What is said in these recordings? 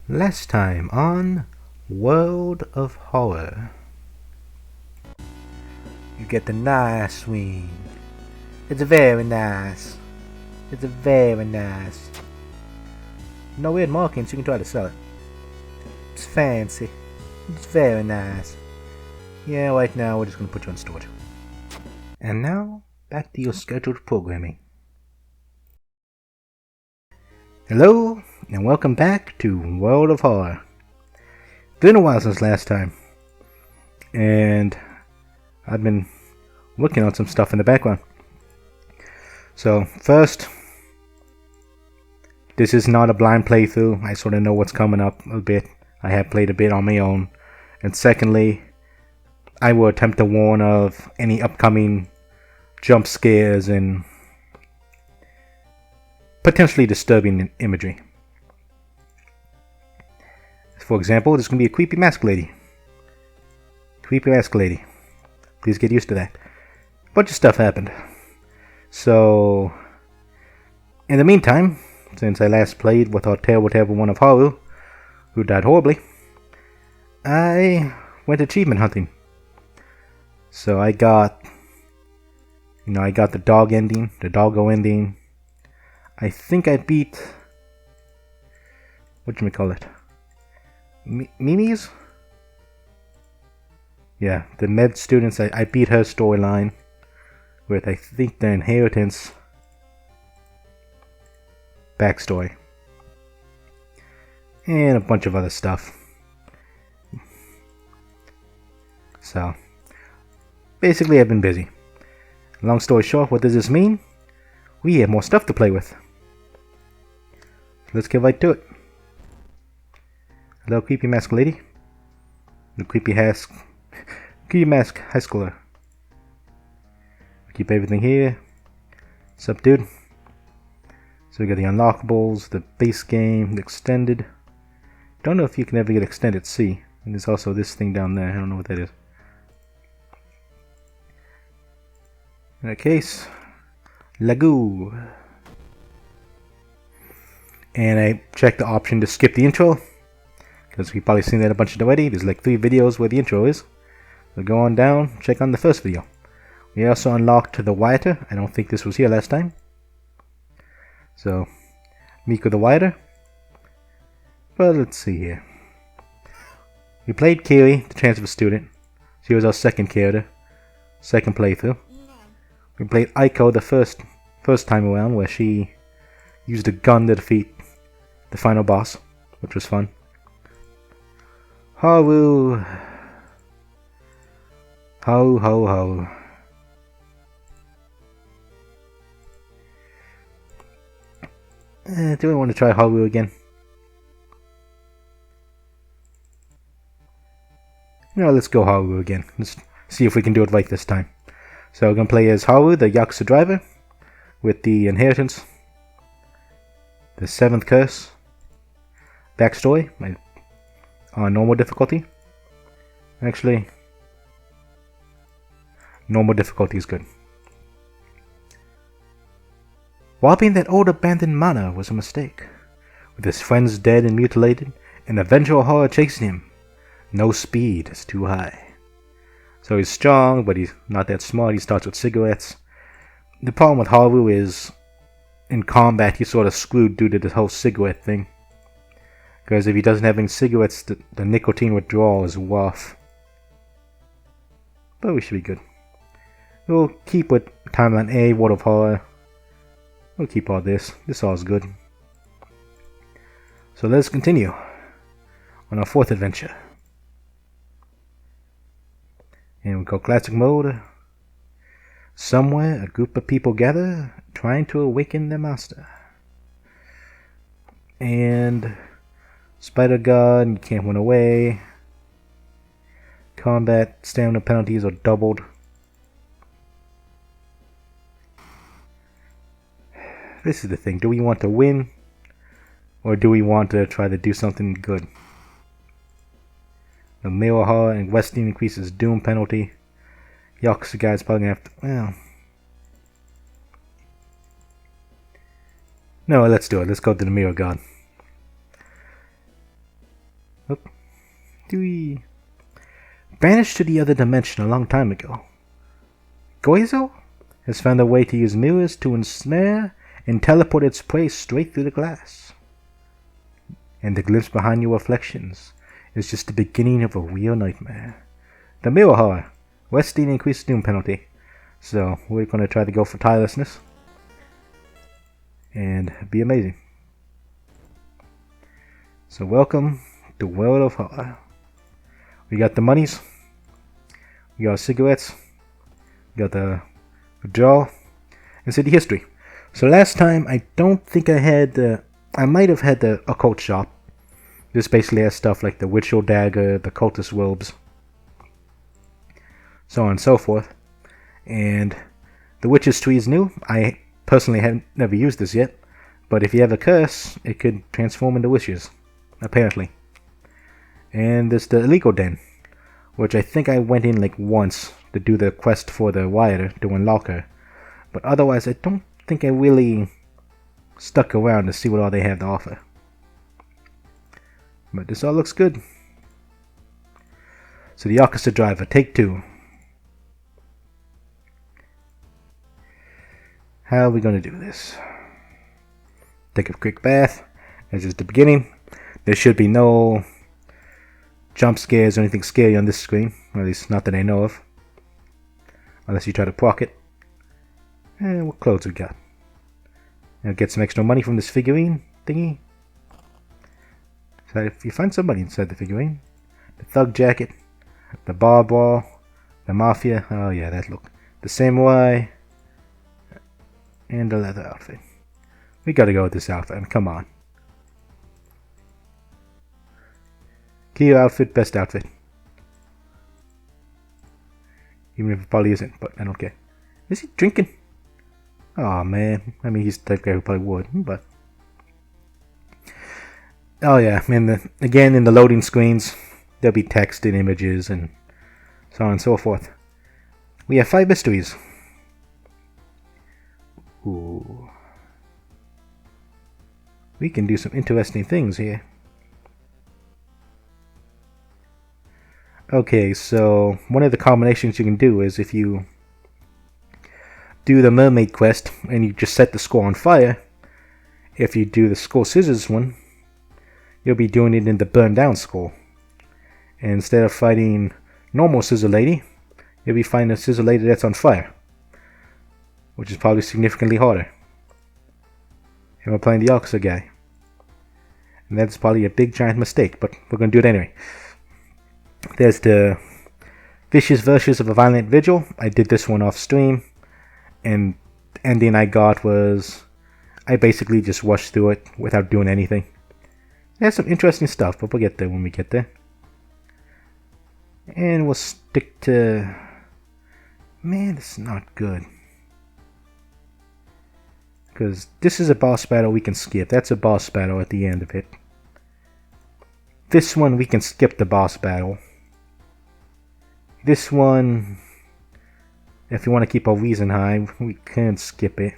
Last time on World of Horror. You get the nice swing. It's very nice. It's very nice. No weird markings, you can try to sell it. It's fancy. It's very nice. Yeah, right now we're just gonna put you on storage. And now, back to your scheduled programming. Hello, and welcome back to World of Horror. Been a while since last time, and I've been working on some stuff in the background. So first, this is not a blind playthrough. I sort of know what's coming up a bit. I have played a bit on my own. And secondly, I will attempt to warn of any upcoming jump scares and potentially disturbing imagery. For example, there's going to be a creepy mask lady. Creepy mask lady. Please get used to that. A bunch of stuff happened. So, in the meantime, since I last played with our terrible one of Haru, who died horribly, I went achievement hunting. So I got the dog ending, the doggo ending. I think I beat, whatchamacallit? Mimi's? Yeah, the med students, I beat her storyline with, I think, the inheritance backstory. And a bunch of other stuff. So, basically I've been busy. Long story short, what does this mean? We have more stuff to play with. Let's get right to it. Hello, creepy mask lady. The creepy mask high schooler. Keep everything here. What's up, dude? So we got the unlockables, the base game, the extended. Don't know if you can ever get extended C. And there's also this thing down there. I don't know what that is. In that case, Lagoo. And I checked the option to skip the intro, because we've probably seen that a bunch already. There's like 3 videos where the intro is. So go on down, check on the first video. We also unlocked the Writer. I don't think this was here last time. So, Miko the Writer. But let's see here. We played Kiri, the transfer student. She was our second character. Second playthrough. We played Aiko the first time around, where she used a gun to defeat the final boss, which was fun. Haru. Ho. Do I want to try Haru again? No, let's go Haru again. Let's see if we can do it right this time. So we're going to play as Haru, the Yakuza driver, with the inheritance, the 7th curse, backstory, on normal difficulty. Actually, normal difficulty is good. Robbing that old abandoned manor was a mistake. With his friends dead and mutilated, and a vengeful horror chasing him, no speed is too high. So he's strong, but he's not that smart. He starts with cigarettes. The problem with Haru is, in combat, he's sort of screwed due to this whole cigarette thing. Because if he doesn't have any cigarettes, the nicotine withdrawal is rough. But we should be good. We'll keep with Timeline A, World of Horror. We'll keep all this. This all is good. So let's continue on our 4th adventure. And we go classic mode. Somewhere a group of people gather, trying to awaken their master. And spider gun, you can't run away. Combat stamina penalties are doubled. This is the thing. Do we want to win? Or do we want to try to do something good? The mirror horror and Westing increases doom penalty. Yakuza guy's probably gonna have to. Well. No, let's do it. Let's go to the mirror god. Oop. Dewey. Banished to the other dimension a long time ago. Goizo has found a way to use mirrors to ensnare and teleport its prey straight through the glass. And the glimpse behind your reflections is just the beginning of a real nightmare. The mirror horror. Westing increased doom penalty. So we're going to try to go for tirelessness. And be amazing. So welcome to World of Horror. We got the monies. We got cigarettes. We got the withdrawal. And city history. So last time I don't think I had I might have had the occult shop. This basically has stuff like the Witchel Dagger, the Cultist Robes, so on and so forth. And the Witch's Tree is new. I personally have never used this yet, but if you have a curse, it could transform into wishes, apparently. And there's the illegal den, which I think I went in like once to do the quest for the rioter to unlock her, but otherwise I don't think I really stuck around to see what all they have to offer. But this all looks good. So the orchestra driver, take 2. How are we going to do this? Take a quick bath. As is the beginning. There should be no jump scares or anything scary on this screen. Or at least not that I know of. Unless you try to proc it. And what clothes we got? I'll get some extra money from this figurine thingy. So if you find somebody inside the figurine. The thug jacket. The bar ball. The mafia. Oh yeah, that look. The samurai. And the leather outfit. We gotta go with this outfit. I mean, come on. Clear outfit, best outfit. Even if it probably isn't, but I don't care. Is he drinking? Oh man. I mean, he's the type of guy who probably would, but. Oh yeah, again in the loading screens, there'll be text and images and so on and so forth. We have 5 mysteries. Ooh. We can do some interesting things here. Okay, so one of the combinations you can do is if you do the mermaid quest and you just set the skull on fire, if you do the skull scissors one, you'll be doing it in the burned down skull. And instead of fighting normal scissor lady, you'll be fighting a scissor lady that's on fire, which is probably significantly harder. And we're playing the orchestra guy. And that's probably a big giant mistake, but we're going to do it anyway. There's the Vicious Verses of a Violent Vigil. I did this one off stream. And the ending I got was, I basically just rushed through it without doing anything. It has some interesting stuff, but we'll get there when we get there. And we'll stick to... Man, this is not good. Because this is a boss battle we can skip. That's a boss battle at the end of it. This one we can skip the boss battle. This one, if you want to keep our reason high, we can skip it.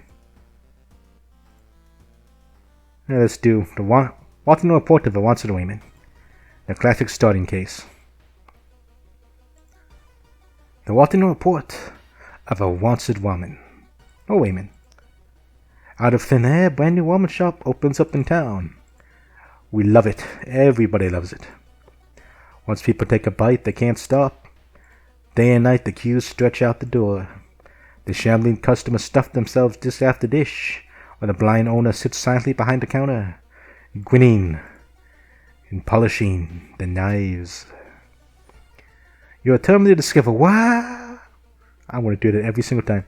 Now let's do the Wanted Report of a Wanted Woman. The classic starting case. The Wanted Report of a Wanted Woman. Oh, woman. Out of thin air, brand new woman shop opens up in town. We love it. Everybody loves it. Once people take a bite, they can't stop. Day and night, the queues stretch out the door. The shambling customers stuff themselves dish after dish, while the blind owner sits silently behind the counter, grinning and polishing the knives. You are determined to discover why. I want to do that every single time.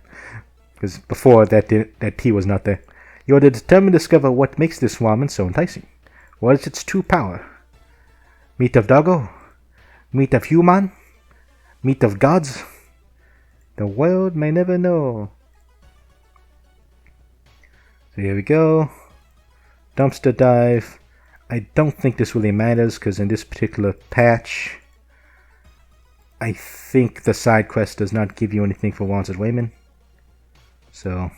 Because before that T was not there. You are determined to discover what makes this woman so enticing. What is its true power? Meat of doggo? Meat of human? Meat of gods? The world may never know. So here we go. Dumpster dive. I don't think this really matters because in this particular patch, I think the side quest does not give you anything for Wanted Women. So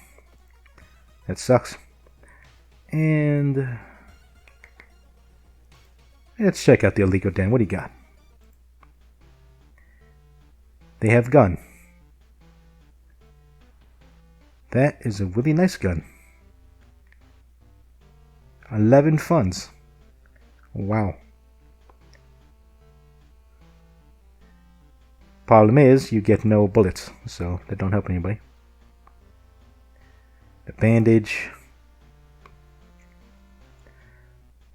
that sucks. And Let's check out the illegal den. What do you got? They have gun. That is a really nice gun. 11 funds. Wow. Problem is, you get no bullets, so that don't help anybody. The bandage.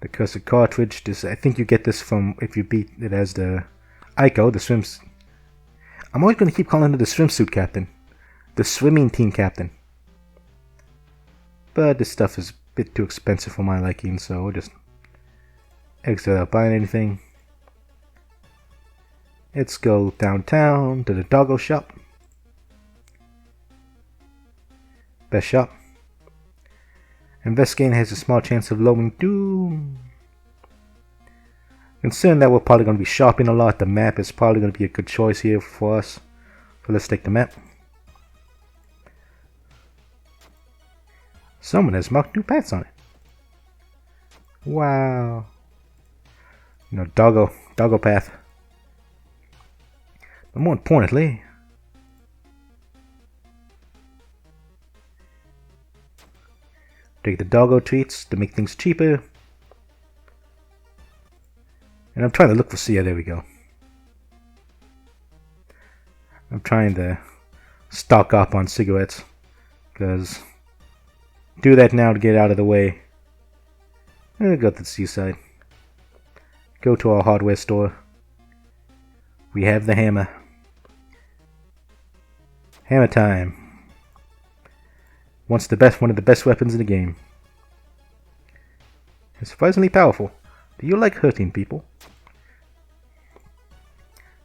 The cursed cartridge. This, I think you get this from if you beat it as the Ico, the swims. I'm always going to keep calling it the swimsuit captain. The swimming team captain. But this stuff is a bit too expensive for my liking, so we'll just exit without buying anything. Let's go downtown to the doggo shop. Best shop. Investigating has a small chance of loading doom. Considering that we're probably going to be shopping a lot, the map is probably going to be a good choice here for us. So let's take the map. Someone has marked new paths on it. Wow. You know, doggo path. But more importantly, take the doggo treats to make things cheaper. And I'm trying to look for, yeah, there we go. I'm trying to stock up on cigarettes, because do that now to get out of the way. Go to the seaside. Go to our hardware store. We have the hammer. Hammer time. One of the best weapons in the game. It's surprisingly powerful. Do you like hurting people?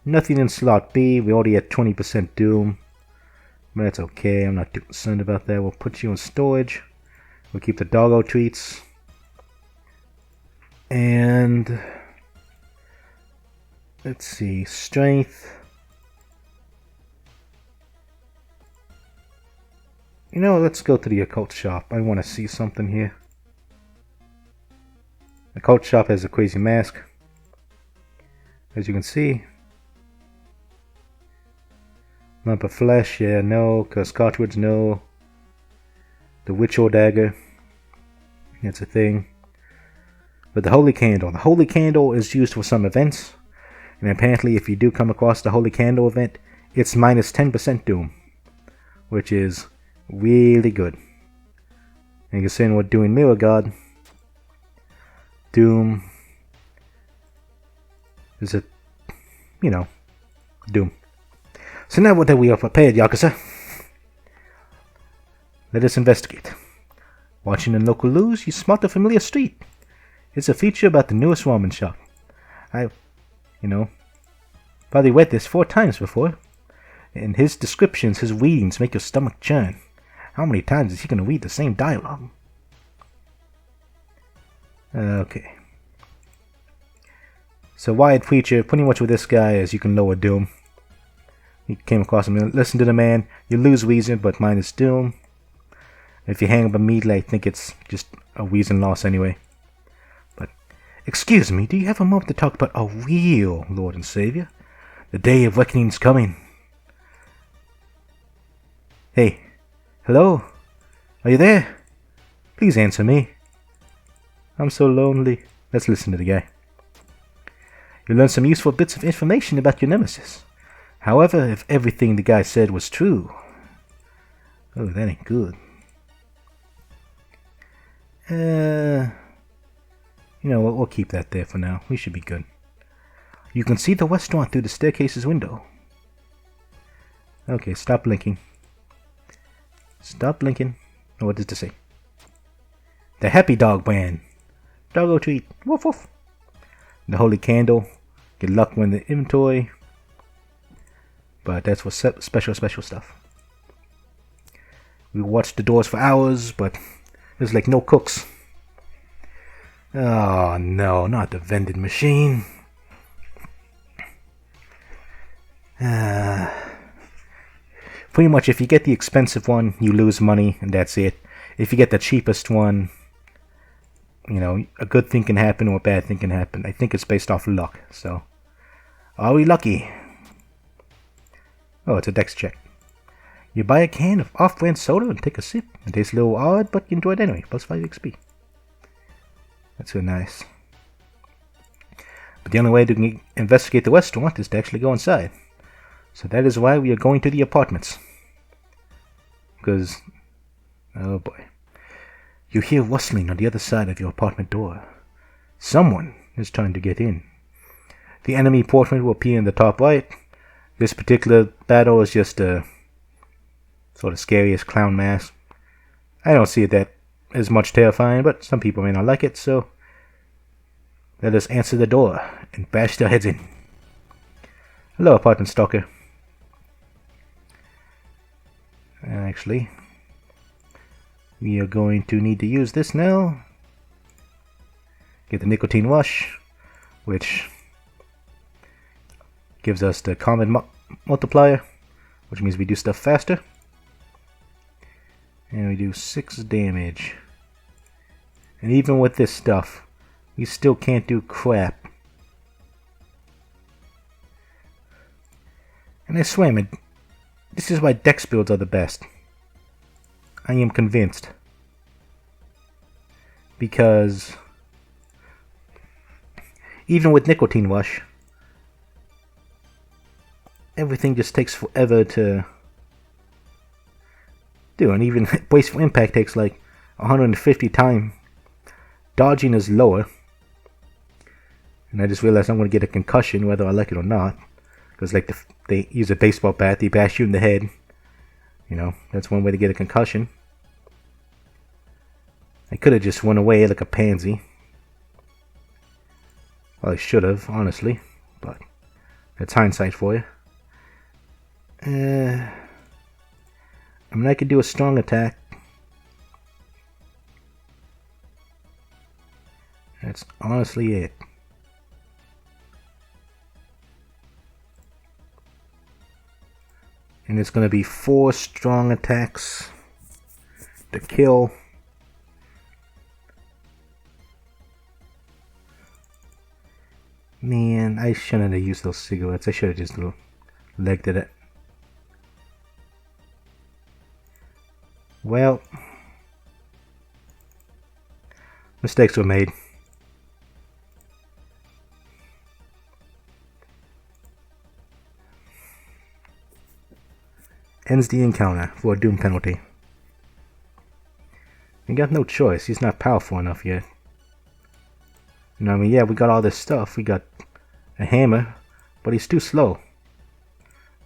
Nothing in slot B. We already had 20% doom. But that's okay. I'm not too concerned about that. We'll put you in storage. We'll keep the doggo treats. And let's see. Strength. You know, let's go to the occult shop. I want to see something here. The occult shop has a crazy mask. As you can see. Lump of flesh, yeah, no. Cursed cartridge, no. The witch or dagger. That's a thing. But the holy candle. The holy candle is used for some events. And apparently if you do come across the holy candle event, it's minus 10% doom. Which is really good. And considering we're doing Mirror God, doom is a, you know, doom. So now that we are prepared, Yakuza, let us investigate. Watching in local news, you spot a familiar street. It's a feature about the newest ramen shop. Probably read this 4 times before. And his descriptions, his readings make your stomach churn. How many times is he going to read the same dialogue? Okay. So wide feature, pretty much with this guy is you can lower doom. You came across him, listen to the man, you lose reason, but minus doom. If you hang up immediately, I think it's just a reason loss anyway. But, excuse me, do you have a moment to talk about a real Lord and Savior? The day of reckoning's coming. Hey, hello? Are you there? Please answer me. I'm so lonely. Let's listen to the guy. You learn some useful bits of information about your nemesis. However, if everything the guy said was true... Oh, that ain't good. We'll keep that there for now. We should be good. You can see the restaurant through the staircase's window. Okay, stop blinking. Stop blinking. Oh, what does it say? The Happy Dog brand. Doggo treat. Woof woof. The Holy Candle. Get luck when the inventory. But that's for special stuff. We watched the doors for hours, but there's like no cooks. Oh no, not the vending machine. Pretty much if you get the expensive one, you lose money and that's it. If you get the cheapest one, you know, a good thing can happen or a bad thing can happen. I think it's based off luck. So, are we lucky? Oh, it's a dex check. You buy a can of off-brand soda and take a sip. It tastes a little odd, but you enjoy it anyway. Plus 5 XP. That's so nice. But the only way to investigate the restaurant is to actually go inside. So that is why we are going to the apartments. Because, oh boy. You hear rustling on the other side of your apartment door. Someone is trying to get in. The enemy portrait will appear in the top right. This particular battle is just a sort of scariest clown mask. I don't see it that as much terrifying, but some people may not like it, so let us answer the door and bash their heads in. Hello, apartment stalker. Actually, we are going to need to use this now. Get the nicotine rush, which gives us the common multiplier, which means we do stuff faster. And we do 6 damage. And even with this stuff, we still can't do crap. And I swear, man, this is why dex builds are the best. I am convinced. Because even with nicotine rush, everything just takes forever to do, and even wasteful impact takes like 150 times. Dodging is lower, and I just realized I'm going to get a concussion whether I like it or not, because like they use a baseball bat, they bash you in the head. You know, that's one way to get a concussion. I could have just run away like a pansy. Well, I should have, honestly, but that's hindsight for you. I mean, I could do a strong attack. That's honestly it. And it's going to be 4 strong attacks to kill. Man, I shouldn't have used those cigarettes. I should have just legged it. Well, mistakes were made. Ends the encounter for a doom penalty. We got no choice. He's not powerful enough yet. You know what I mean? Yeah, we got all this stuff. We got a hammer, but he's too slow.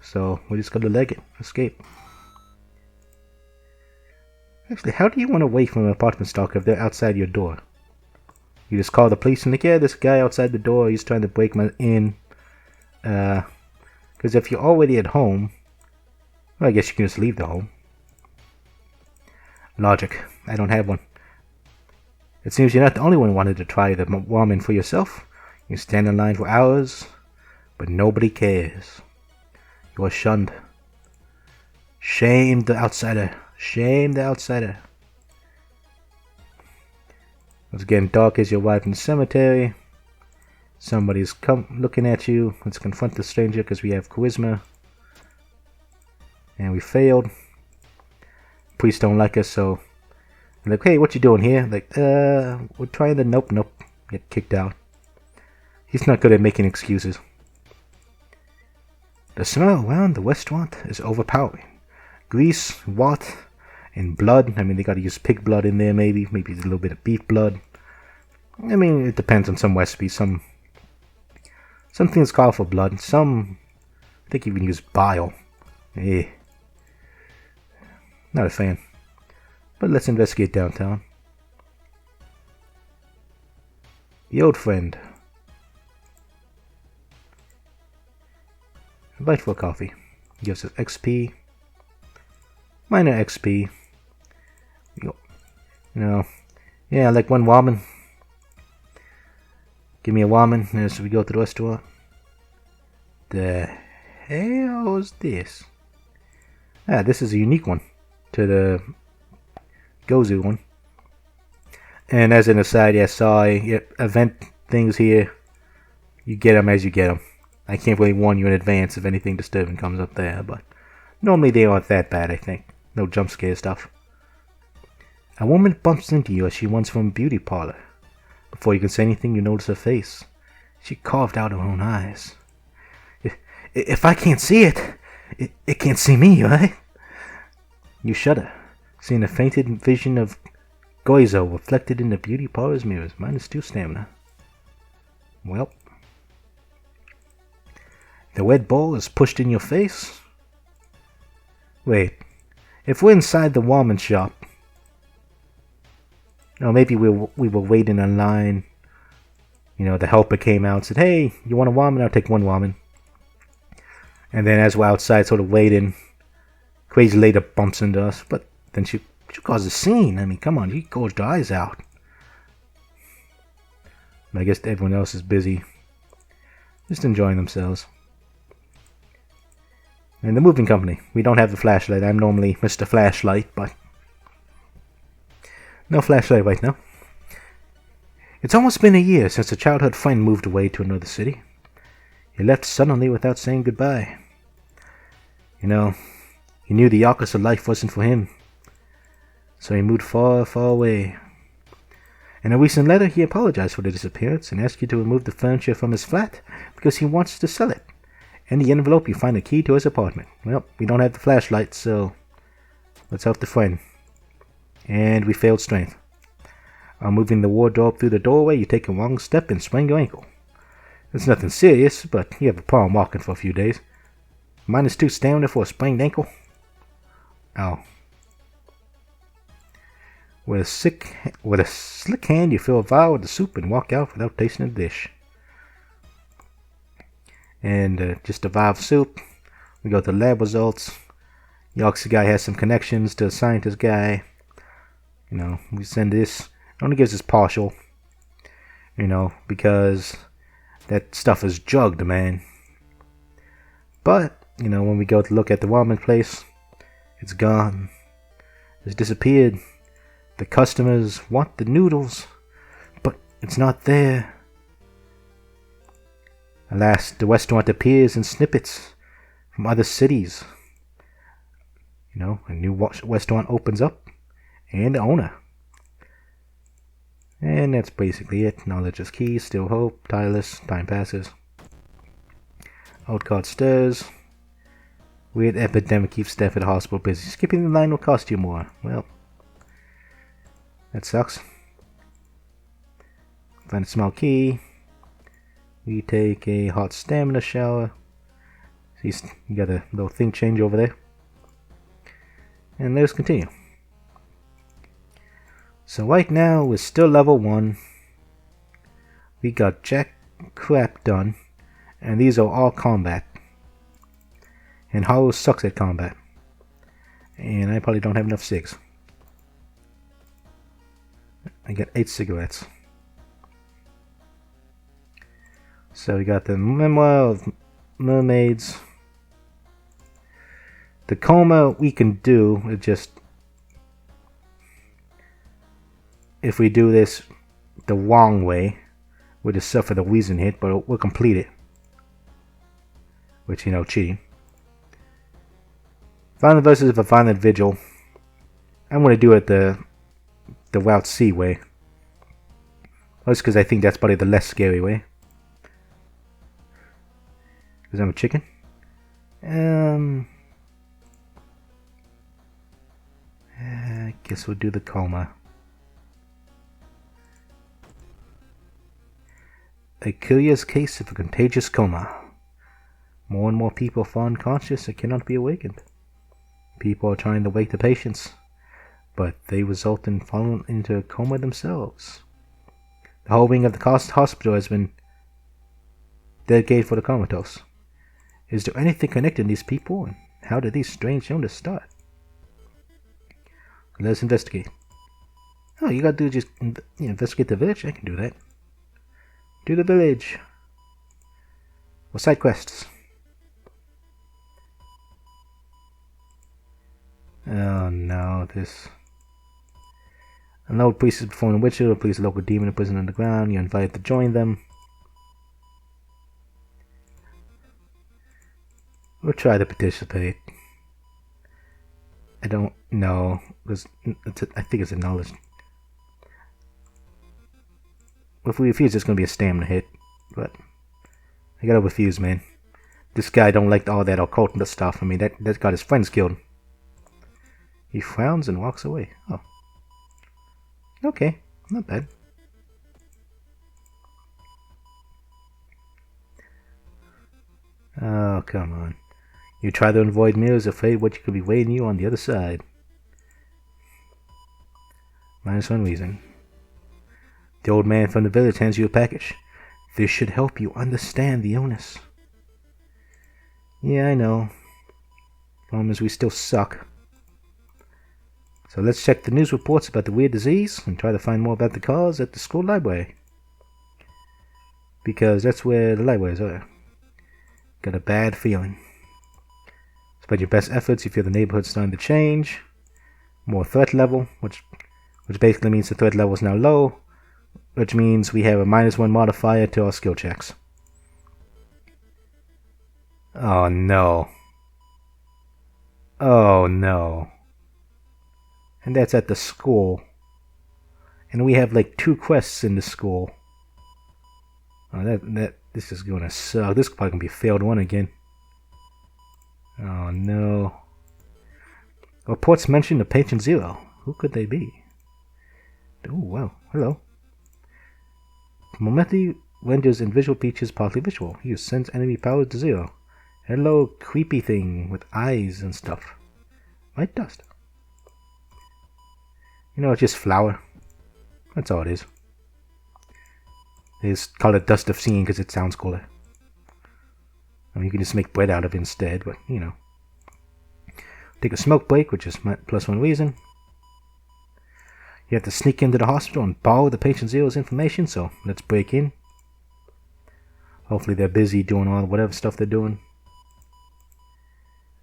So we just gotta leg it. Escape. Actually, how do you run away from an apartment stalker if they're outside your door? You just call the police and like, yeah, this guy outside the door, he's trying to break my in. Because if you're already at home, well, I guess you can just leave the home. Logic. I don't have one. It seems you're not the only one who wanted to try the ramen for yourself. You stand in line for hours, but nobody cares. You are shunned. Shame the outsider. Shame the outsider. It's getting dark as you arrive in the cemetery. Somebody's looking at you. Let's confront the stranger because we have charisma. And we failed. Priests don't like us, so they're like, hey, what you doing here? Like, we're trying to nope. Get kicked out. He's not good at making excuses. The smell around the restaurant is overpowering. Grease, rot, and blood. I mean, they gotta use pig blood in there, maybe. Maybe a little bit of beef blood. I mean, it depends on some recipes. Some things call for blood. Some, I think, even use bile. Eh. Not a fan. But let's investigate downtown. The old friend. Invite for a coffee. Gives us XP. Minor XP. You know, yeah, like one ramen. Give me a ramen as we go to the restaurant. The hell is this? Ah, this is a unique one to the Gozu one. And as an aside, yeah, sorry, event things here, you get them as you get them. I can't really warn you in advance if anything disturbing comes up there, but normally they aren't that bad, I think. No jump scare stuff. A woman bumps into you as she runs from a beauty parlor. Before you can say anything, you notice her face. She carved out her own eyes. If I can't see it, it can't see me, right? You shudder, seeing a fainted vision of Goizo reflected in the beauty parlor's mirrors, -2 stamina. Well, the red ball is pushed in your face. Wait, if we're inside the ramen shop, or maybe we were waiting in line. You know, the helper came out and said, "Hey, you want a ramen? I'll take one ramen." And then as we're outside sort of waiting, Crazy Lady bumps into us. But then she caused a scene. I mean, come on, she gouged her eyes out. I guess everyone else is busy, just enjoying themselves. And the moving company, we don't have the flashlight. I'm normally Mr. Flashlight, but no flashlight right now. It's almost been a year since a childhood friend moved away to another city. He left suddenly without saying goodbye. You know, he knew the Yakuza life wasn't for him, so he moved far, far away. In a recent letter, he apologized for the disappearance and asked you to remove the furniture from his flat because he wants to sell it. In the envelope, you find a key to his apartment. Well, we don't have the flashlight, so let's help the friend. And we failed strength. While moving the wardrobe through the doorway, you take a wrong step and sprain your ankle. It's nothing serious, but you have a problem walking for a few days. -2 stamina for a sprained ankle. Ow. With a slick hand, you fill a vial with the soup and walk out without tasting the dish. And just a vial of soup. We go to lab results. The Yakuza guy has some connections to the scientist guy. You know, we send this. It only gives us partial. You know, because that stuff is drugged, man. But, you know, when we go to look at the ramen place, it's gone. It's disappeared. The customers want the noodles, but it's not there. Alas, the restaurant appears in snippets from other cities. You know, a new restaurant opens up, and the owner. And that's basically it. Knowledge is key, still hope, tireless, time passes. Old card stirs. Weird epidemic keeps staff at the hospital busy. Skipping the line will cost you more. Well, that sucks. Find a small key. We take a hot stamina shower. See, you got a little thing change over there. And let us continue. So right now we're still level 1. We got jack crap done. And these are all combat. And Haru sucks at combat. And I probably don't have enough cigs. I got 8 cigarettes. So we got the Memoir of Mermaids. The coma we can do, it just... If we do this the wrong way, we'll just suffer the wheezing hit, but we'll complete it. Which, you know, cheating. Violent versus a violent vigil. I'm going to do it the Route C way. That's because I think that's probably the less scary way. Because I'm a chicken. I guess we'll do the coma. A curious case of a contagious coma. More and more people fall unconscious and cannot be awakened. People are trying to wake the patients, but they result in falling into a coma themselves. The whole wing of the hospital has been dedicated for the comatose. Is there anything connecting these people, and how did these strange illnesses start? Let's investigate. Oh, you gotta do just investigate the village? I can do that. Do the village. Or side quests. Oh no, this... An old priest is performing a ritual. Police a local demon imprisoned underground. You're invited to join them. We'll try to participate. I don't know. I think it's a knowledge. If we refuse, it's going to be a stamina hit. But I gotta refuse, man. This guy don't like all that occult stuff. I mean, that got his friends killed. He frowns and walks away. Oh. Okay, not bad. Oh, come on. You try to avoid mirrors, afraid what could be waiting you on the other side. -1 reason. The old man from the village hands you a package. This should help you understand the illness. Yeah, I know. Problem is we still suck. So let's check the news reports about the weird disease and try to find more about the cause at the school library. Because that's where the libraries are. Got a bad feeling. Spend your best efforts if you feel the neighborhood's starting to change. More threat level, which basically means the threat level is now low, which means we have a -1 modifier to our skill checks. Oh no. Oh no. And that's at the school. And we have like 2 quests in the school. Oh, this is gonna suck. This is probably gonna be a failed one again. Oh no. Reports mention a patient 0. Who could they be? Oh wow. Hello. Momenty renders invisible features partly visual. He sends enemy powers to 0. Hello, creepy thing with eyes and stuff. White dust. You know, it's just flour. That's all it is. They just call it dust of seeing because it sounds cooler. I mean, you can just make bread out of it instead, but, you know. Take a smoke break, which is +1 reason. You have to sneak into the hospital and borrow the patient 0's information, so let's break in. Hopefully they're busy doing all whatever stuff they're doing.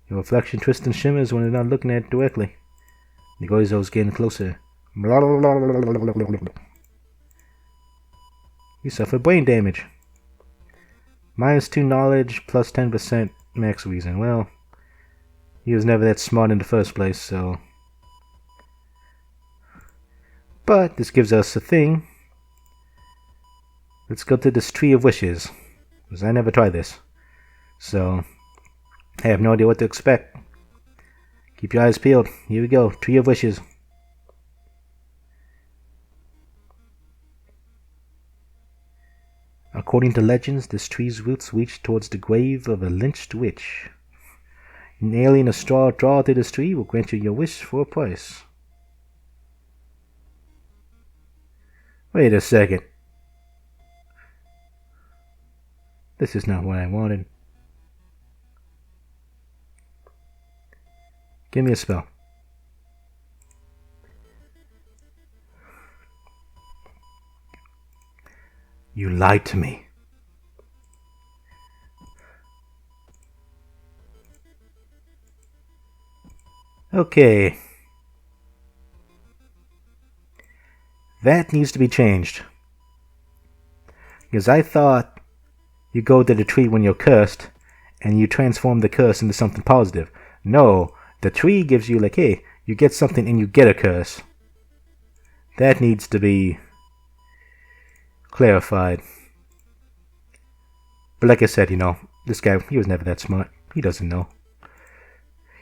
Your reflection twists and shimmers when they're not looking at it directly. The Goizo's getting closer. You suffer brain damage. -2 knowledge, plus 10% max reason. Well, he was never that smart in the first place, so... But this gives us a thing. Let's go to this Tree of Wishes, because I never tried this. So, I have no idea what to expect. Keep your eyes peeled. Here we go. Tree of Wishes. According to legends, this tree's roots reach towards the grave of a lynched witch. Nailing a straw to this tree will grant you your wish for a price. Wait a second. This is not what I wanted. Give me a spell. You lied to me. Okay. That needs to be changed. Because I thought you go to the tree when you're cursed and you transform the curse into something positive. No, the tree gives you like, hey, you get something and you get a curse. That needs to be clarified. But like I said, you know, this guy, he was never that smart. He doesn't know.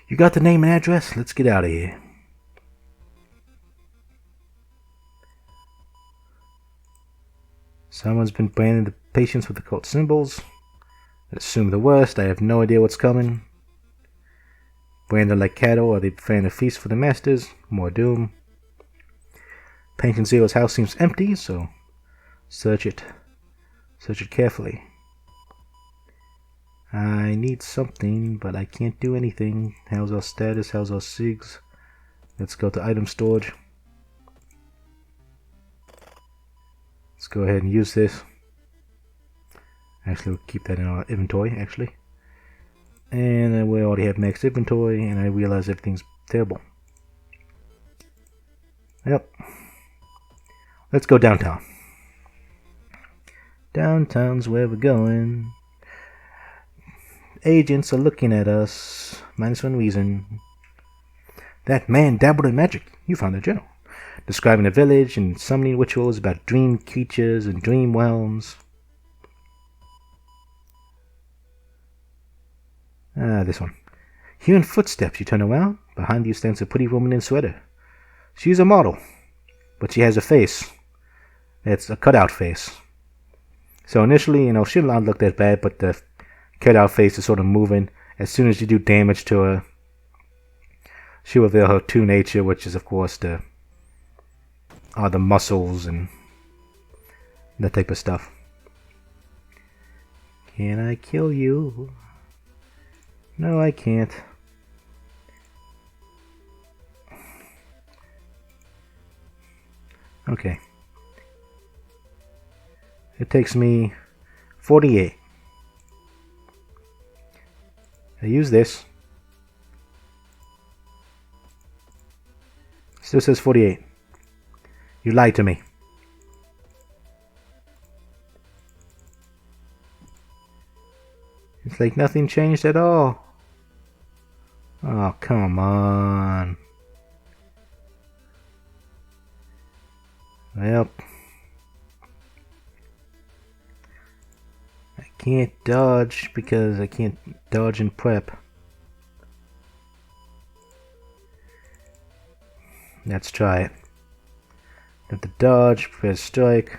You got the name and address? Let's get out of here. Someone's been branding the patients with occult symbols. I assume the worst. I have no idea what's coming. Branded like cattle, or they preparing a feast for the masters. More doom. Patient Zero's house seems empty, so search it. Search it carefully. I need something, but I can't do anything. How's our status? How's our SIGs? Let's go to item storage. Let's go ahead and use this. Actually, we'll keep that in our inventory, actually. And then we already have max inventory, and I realize everything's terrible. Yep. Let's go downtown. Downtown's where we're going. Agents are looking at us. Minus one reason. That man dabbled in magic. You found a journal. Describing a village and summoning rituals about dream creatures and dream realms. This one. Hearing footsteps, you turn around. Behind you stands a pretty woman in a sweater. She's a model, but she has a face. It's a cutout face. So initially, she don't look that bad, but the cutout face is sort of moving. As soon as you do damage to her, she will reveal her true nature, which is, of course, the muscles and that type of stuff. Can I kill you? No, I can't. Okay. It takes me 48. I use this. Still says 48. You lied to me. It's like nothing changed at all. Oh, come on. Well, I can't dodge because I can't dodge and prep. Let's try it. Have to dodge, prepare to strike.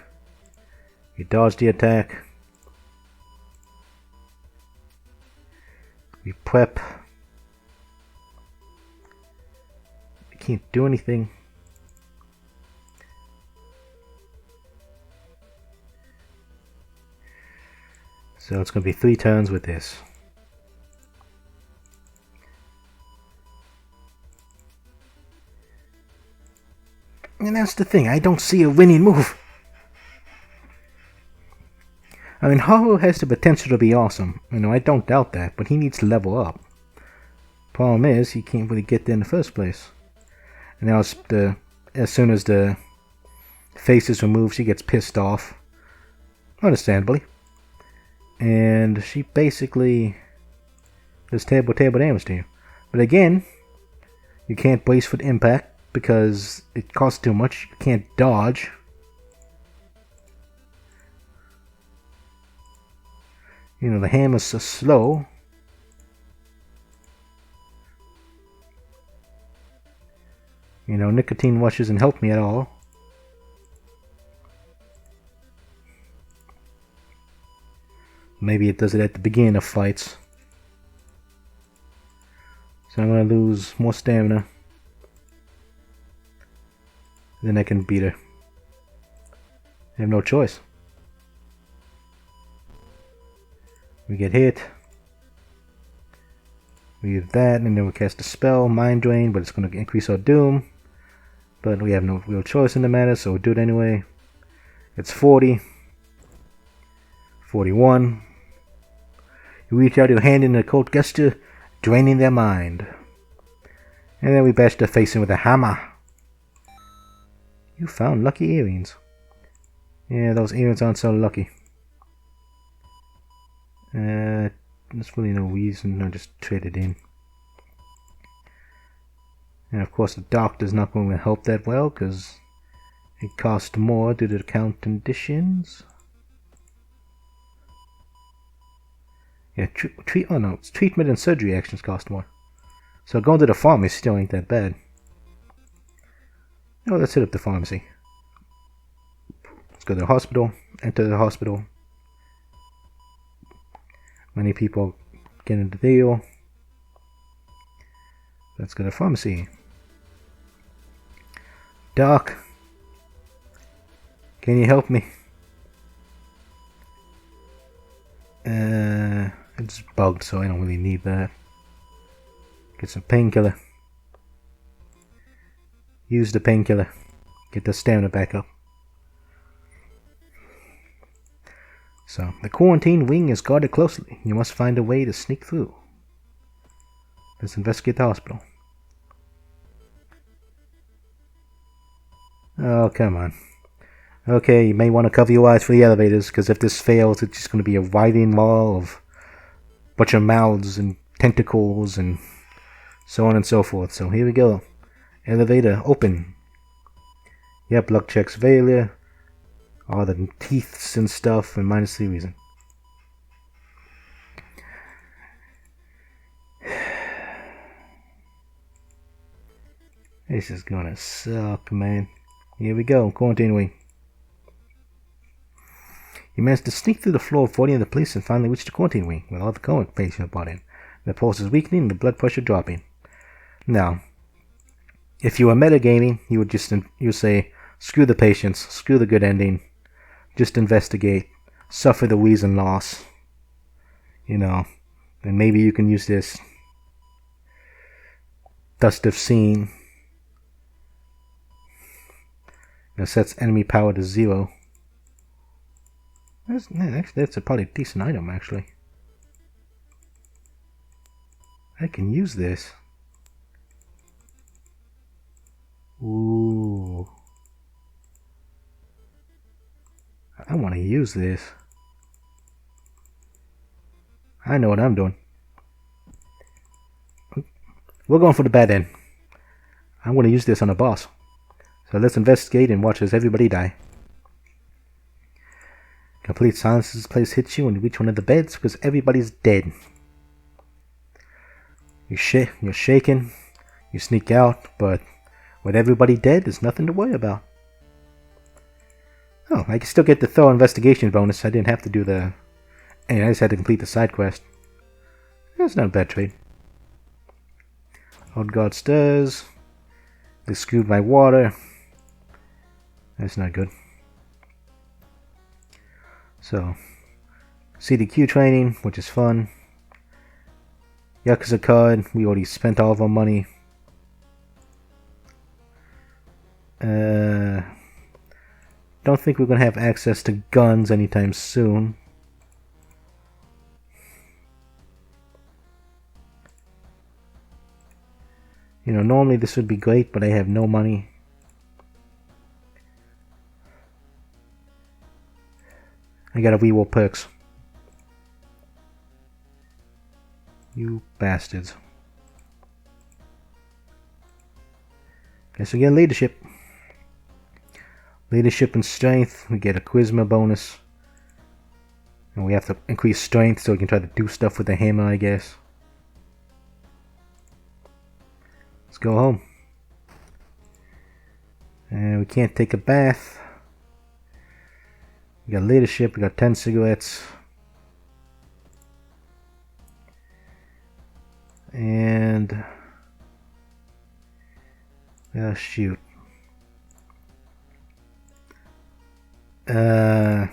You dodge the attack. You prep. I can't do anything. So it's going to be 3 turns with this. And that's the thing, I don't see a winning move. I mean, Haru has the potential to be awesome. I don't doubt that, but he needs to level up. Problem is, he can't really get there in the first place. And now as soon as the face is removed, she gets pissed off. Understandably. And she basically does terrible damage to you. But again, you can't brace for the impact because it costs too much. You can't dodge. The hammer's so slow. Nicotine rush doesn't help me at all. Maybe it does it at the beginning of fights. So I'm going to lose more stamina. Then I can beat her. I have no choice. We get hit. We do that, and then we cast a spell, Mind Drain, but it's going to increase our doom. But we have no real choice in the matter, so we'll do it anyway. It's 40. 41. You reach out your hand in a cold gesture, draining their mind. And then we bash their face in with a hammer. You found lucky earrings. Yeah, those earrings aren't so lucky. There's really no reason, I just trade it in. And of course the doctor's not going to help that well because it costs more due to the count conditions. Yeah, treatment and surgery actions cost more. So going to the pharmacy still ain't that bad. Oh, let's hit up the pharmacy. Let's go to the hospital. Enter the hospital. Many people get in the deal. Let's go to the pharmacy. Doc, can you help me? It's bugged, so I don't really need that. Get some painkiller. Use the painkiller. Get the stamina back up. So, the quarantine wing is guarded closely. You must find a way to sneak through. Let's investigate the hospital. Oh, come on. Okay, you may want to cover your eyes for the elevators, because if this fails, it's just going to be a writhing wall of a bunch of mouths and tentacles and so on and so forth. So here we go. Elevator open. Yep, luck checks failure. All the teeths and stuff, and minus 3 reason. This is gonna suck, man. Here we go, quarantine wing. You managed to sneak through the floor, avoiding the police, and finally reached the quarantine wing, with all the COVID patients brought in. The pulse is weakening and the blood pressure dropping. Now, if you were metagaming, you would say, screw the patients, screw the good ending, just investigate, suffer the reason loss. You know, and maybe you can use this dust of seeing. It sets enemy power to 0. That's a probably decent item, actually. I can use this. Ooh. I want to use this. I know what I'm doing. We're going for the bad end. I'm going to use this on a boss. So let's investigate and watch as everybody die. Complete silence as this place hits you when you reach one of the beds because everybody's dead. You're shaking. You sneak out, but with everybody dead, there's nothing to worry about. Oh, I can still get the thorough investigation bonus. I didn't have to do the... I just had to complete the side quest. That's not a bad trade. Old guard stirs. They screwed my water. That's not good. So, CDQ training, which is fun. Yakuza card, we already spent all of our money. Don't think we're going to have access to guns anytime soon. You know, normally this would be great, but I have no money. I gotta reroll perks. You bastards. Guess we get leadership. Leadership and strength. We get a charisma bonus. And we have to increase strength so we can try to do stuff with the hammer, I guess. Let's go home. And we can't take a bath. We got leadership, we got 10 cigarettes. And... oh, shoot. Thing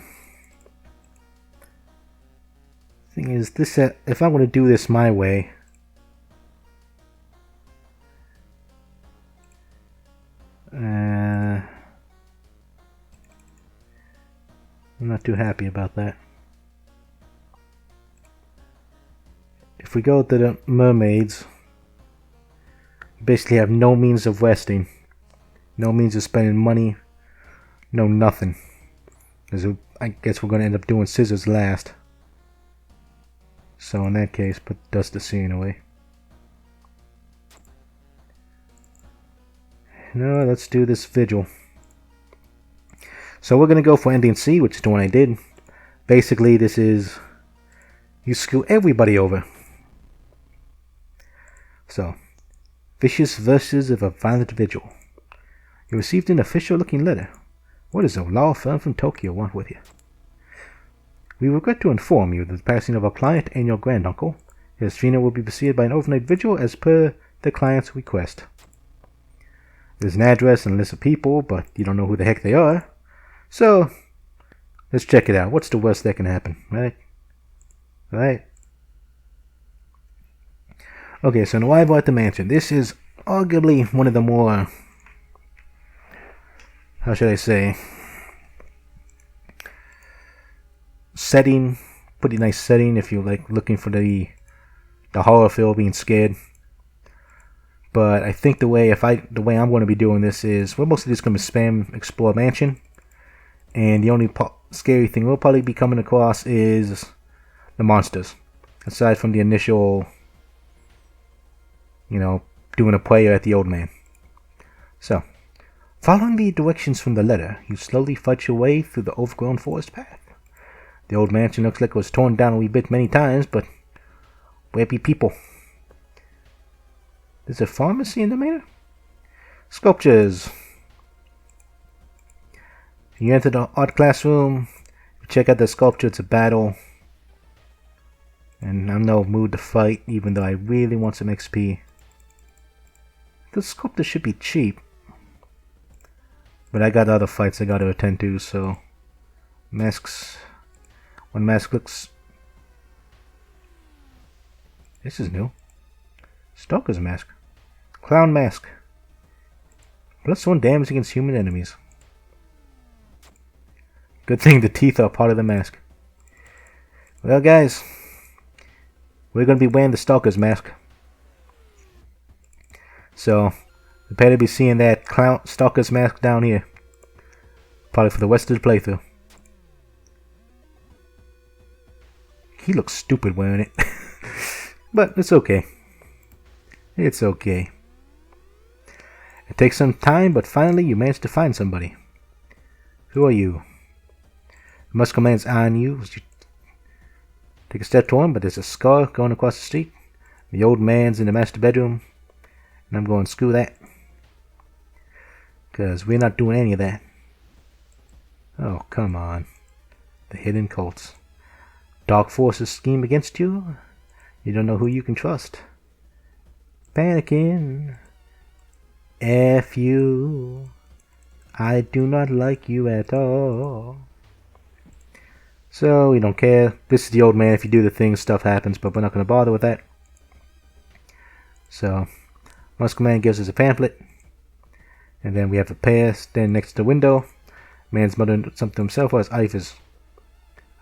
is, this if I'm going to do this my way... I'm not too happy about that. If we go to the mermaids, we basically have no means of resting, no means of spending money, no nothing. Because I guess we're going to end up doing scissors last. So in that case, put dust of seeing away. No, let's do this vigil. So we're going to go for ending C, which is the one I did. Basically, this is... you screw everybody over. So, vicious verses of a violent vigil. You received an official-looking letter. What does a law firm from Tokyo want with you? We regret to inform you that the passing of our client and your granduncle, his funeral will be preceded by an overnight vigil as per the client's request. There's an address and a list of people, but you don't know who the heck they are. So, let's check it out. What's the worst that can happen, right? Right? Okay, so now I've at the mansion. This is arguably one of the more... how should I say? Setting. Pretty nice setting if you're like looking for the horror feel, being scared. But I think the way I'm going to be doing this is we're mostly just going to spam explore mansion. And the only scary thing we'll probably be coming across is the monsters. Aside from the initial, doing a prayer at the old man. So, following the directions from the letter, you slowly fight your way through the overgrown forest path. The old mansion looks like it was torn down a wee bit many times, but where be people? There's a pharmacy in the manor? Sculptures. You enter the art classroom, you check out the sculpture, it's a battle. And I'm no mood to fight, even though I really want some XP. The sculptor should be cheap. But I got other fights I gotta attend to, so... Masks... One mask looks... This is new. Stalker's mask. Clown mask. +1 damage against human enemies. Good thing the teeth are part of the mask. Well, guys, we're going to be wearing the Stalker's mask. So, prepare to be seeing that clown Stalker's mask down here. Probably for the rest of the playthrough. He looks stupid wearing it. But it's okay. It's okay. It takes some time, but finally you managed to find somebody. Who are you? The must commands on you. Take a step toward him, but there's a scar going across the street. The old man's in the master bedroom. And I'm going, screw that. Because we're not doing any of that. Oh, come on. The hidden cults. Dark forces scheme against you. You don't know who you can trust. Panicking. F you. I do not like you at all. So, we don't care. This is the old man. If you do the thing, stuff happens, but we're not going to bother with that. So, Muscle Man gives us a pamphlet. And then we have a pair standing next to the window. Man's muttering something to himself while his eyes is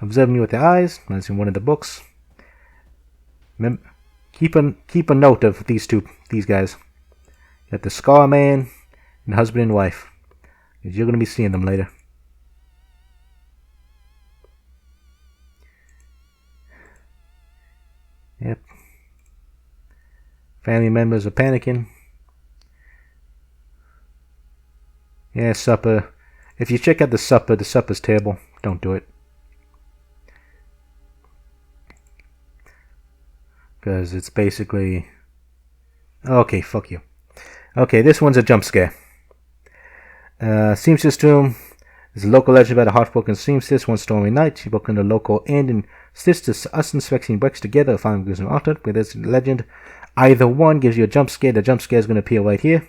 observing you with their eyes. That's in one of the books. Keep a note of these guys. You got the Scar Man and husband and wife. You're going to be seeing them later. Yep. Family members are panicking. Yeah, supper. If you check out the supper's terrible. Don't do it. Because it's basically... Okay, fuck you. Okay, this one's a jump scare. Seamstress room. There's a local legend about a heartbroken seamstress. One stormy night, she broke into a local inn and stitched us and Svexine bricks together. A fine gruesome altered. Where there's a legend. Either one gives you a jump scare. The jump scare is going to appear right here,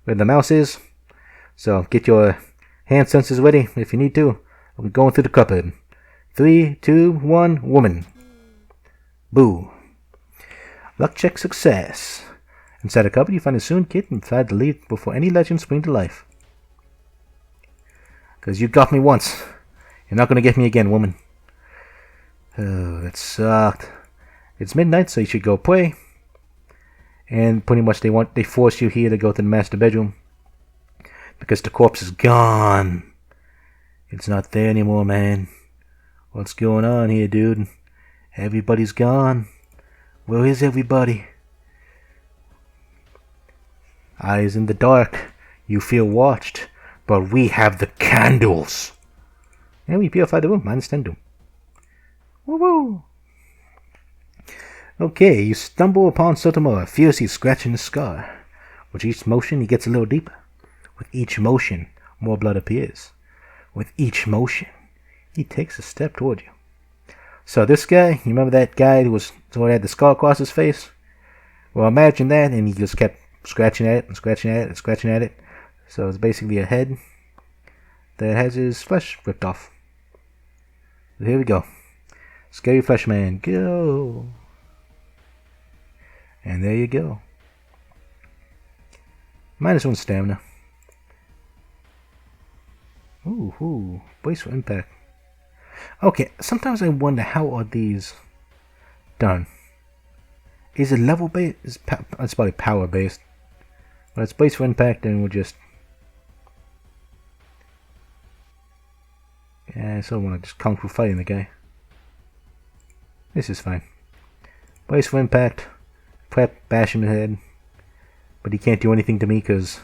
where the mouse is. So get your hand sensors ready if you need to. I'm going through the cupboard. 3, 2, 1, woman. Boo. Luck check success. Inside the cupboard, you find a soon kid and decide to leave before any legends spring to life. Because you got me once. You're not going to get me again, woman. Oh, that sucked. It's midnight, so you should go pray. And pretty much they force you here to go to the master bedroom. Because the corpse is gone. It's not there anymore, man. What's going on here, dude? Everybody's gone. Where is everybody? Eyes in the dark. You feel watched. But we have the candles. And we purify the room. -10 doom. Woo woo. Okay, you stumble upon Sotomura, fiercely scratching the scar. With each motion, he gets a little deeper. With each motion, more blood appears. With each motion, he takes a step toward you. So this guy, you remember that guy who had the scar across his face? Well, imagine that, and he just kept scratching at it and scratching at it and scratching at it. So it's basically a head that has his flesh ripped off. So here we go. Scary Flesh Man, go! And there you go. -1 stamina. Ooh, brace for impact. Okay, sometimes I wonder how are these done. Is it level based? It's probably power based. But it's brace for impact, and we'll just... Yeah, I sort of want to just kung fu fighting the guy. This is fine. Brace for impact. Prep, bash him in the head. But he can't do anything to me because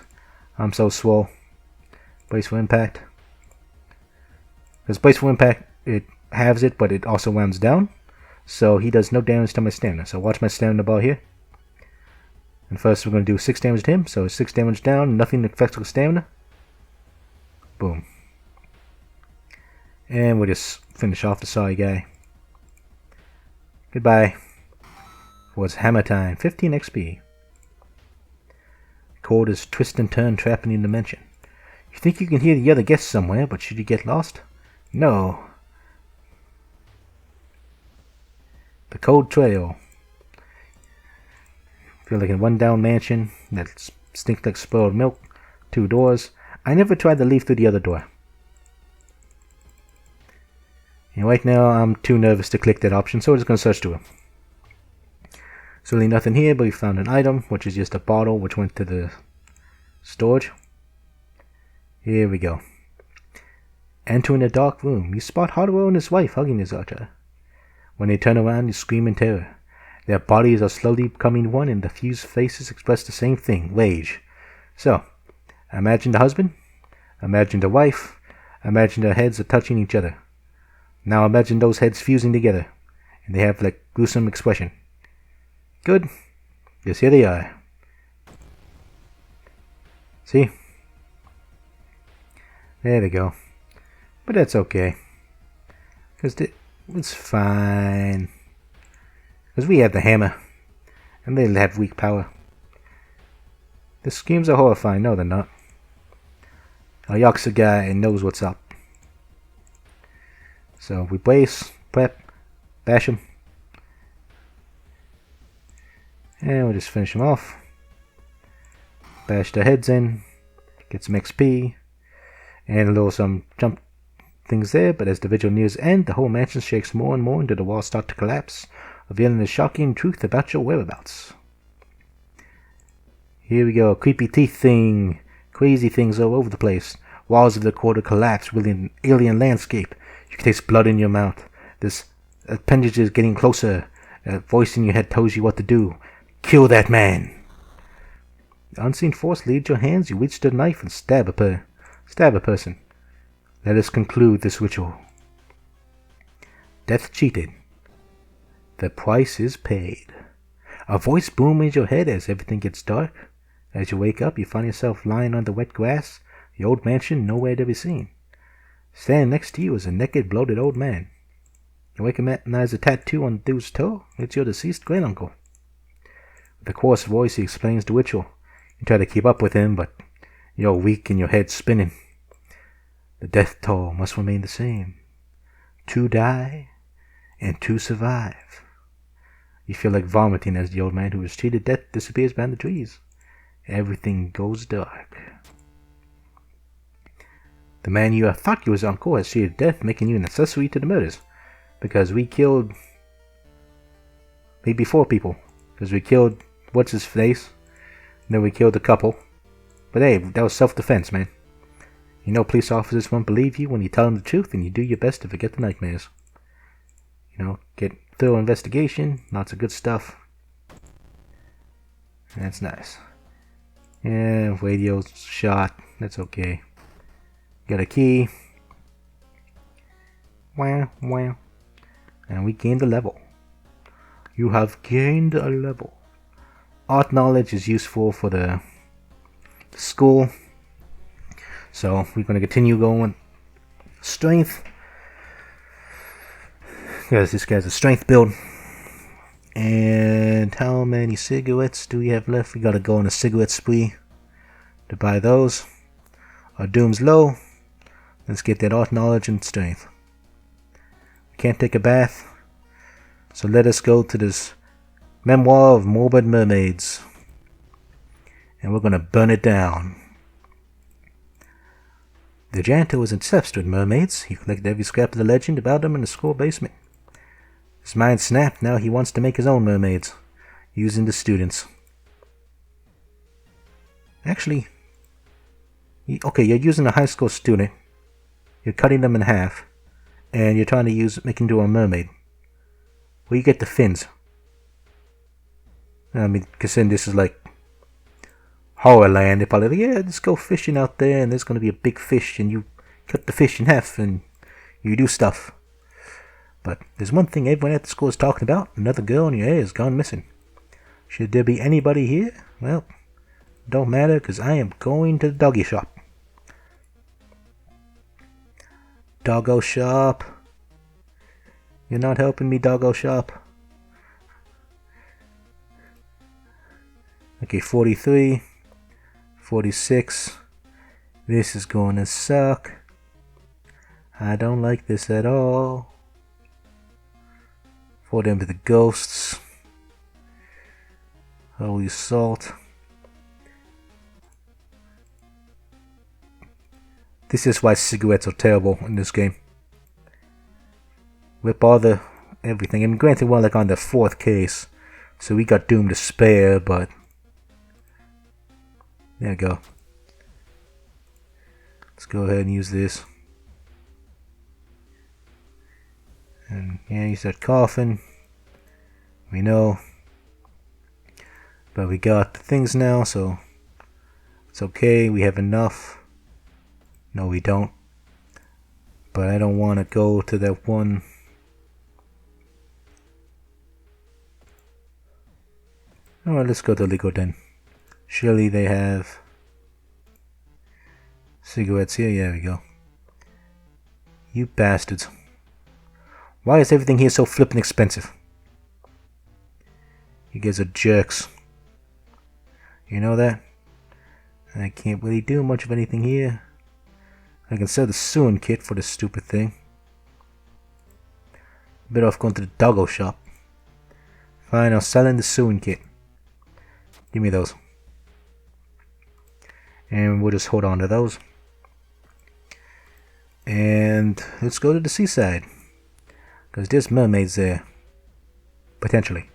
I'm so swole. Brace for impact. Because brace for impact, it halves it, but it also rounds down. So he does no damage to my stamina. So watch my stamina bar here. And first we're going to do 6 damage to him. So 6 damage down, nothing affects the stamina. Boom. And we'll just finish off the sorry guy. Goodbye. Was hammer time. 15 XP. Chord is twist and turn trapping in dimension. You think you can hear the other guests somewhere, but should you get lost? No. The cold trail. Feel like a one-down mansion that stinks like spoiled milk. 2 doors. I never tried to leave through the other door. And right now I'm too nervous to click that option, so we're just going to search through it. So really nothing here, but we found an item, which is just a bottle, which went to the storage. Here we go. Entering a dark room, you spot Hardwell and his wife hugging each other. When they turn around, you scream in terror. Their bodies are slowly becoming one, and the fused faces express the same thing, rage. So, imagine the husband, imagine the wife, imagine their heads are touching each other. Now imagine those heads fusing together, and they have like gruesome expression. Good. Yes, here they are. See? There they go. But that's okay. Because it's fine. Because we have the hammer. And they have weak power. The screams are horrifying. No, they're not. A Yakuza guy knows what's up. So we brace, prep, bash him. And we'll just finish him off. Bash their heads in. Get some XP. And a little some jump things there. But as the vigil nears end, the whole mansion shakes more and more until the walls start to collapse, revealing the shocking truth about your whereabouts. Here we go. Creepy teeth thing. Crazy things all over the place. Walls of the quarter collapse, with an alien landscape. You can taste blood in your mouth. This appendage is getting closer. A voice in your head tells you what to do. Kill that man. The unseen force leads your hands. You reach the knife and stab a person. Let us conclude this ritual. Death cheated. The price is paid. A voice booms in your head as everything gets dark. As you wake up, you find yourself lying on the wet grass. The old mansion nowhere to be seen. Standing next to you is a naked, bloated old man. You recognize a tattoo on the dude's toe. It's your deceased granduncle. With a coarse voice, he explains the ritual. You try to keep up with him, but you're weak and your head's spinning. The death toll must remain the same. 2 die, and 2 survive. You feel like vomiting as the old man who was cheated death disappears behind the trees. Everything goes dark. The man you thought you was uncle has cheated death, making you an accessory to the murders. Because we killed maybe 4 people. Because we killed what's-his-face. Then we killed a couple. But hey, that was self-defense, man. You know police officers won't believe you when you tell them the truth, and you do your best to forget the nightmares. You know, get thorough investigation, lots of good stuff. That's nice. Yeah, radio's shot. That's okay. Got a key. Wow, wow. And we gained a level. You have gained a level. Art knowledge is useful for the school. So we're going to continue going. Strength. Because this guy's a strength build. And how many cigarettes do we have left? We got to go on a cigarette spree to buy those. Our doom's low. Let's get that art knowledge and strength. We can't take a bath. So let us go to this memoir of morbid mermaids. And we're going to burn it down. The janitor was obsessed with mermaids. He collected every scrap of the legend about them in the school basement. His mind snapped. Now he wants to make his own mermaids, using the students. Actually, okay, you're using a high school student. You're cutting them in half. and you're trying to make into a mermaid. Where you get the fins? I mean, considering this is like horror land, they're probably like, yeah, just go fishing out there and there's going to be a big fish and you cut the fish in half and you do stuff. But there's one thing everyone at the school is talking about. Another girl in your area has gone missing. Should there be anybody here? Well, don't matter, because I am going to the doggy shop. Doggo shop. You're not helping me, doggo shop. Okay, 43. 46. This is going to suck. I don't like this at all. For them to the ghosts. Holy salt. This is why cigarettes are terrible in this game. Rip all the everything. I mean, granted, we're like on the 4th case, so we got doomed to spare, but there we go. Let's go ahead and use this. And yeah, you start coughing. We know. But we got the things now, so it's okay. We have enough. No, we don't. But I don't want to go to that one. Alright, let's go to Lico then. Surely they have cigarettes here. Yeah, there we go. You bastards. Why is everything here so flippin' expensive? You guys are jerks. You know that? I can't really do much of anything here. I can sell the sewing kit for this stupid thing. Better off going to the doggo shop. Fine, I'm selling the sewing kit. Give me those. And we'll just hold on to those. And let's go to the seaside. Because there's mermaids there. Potentially.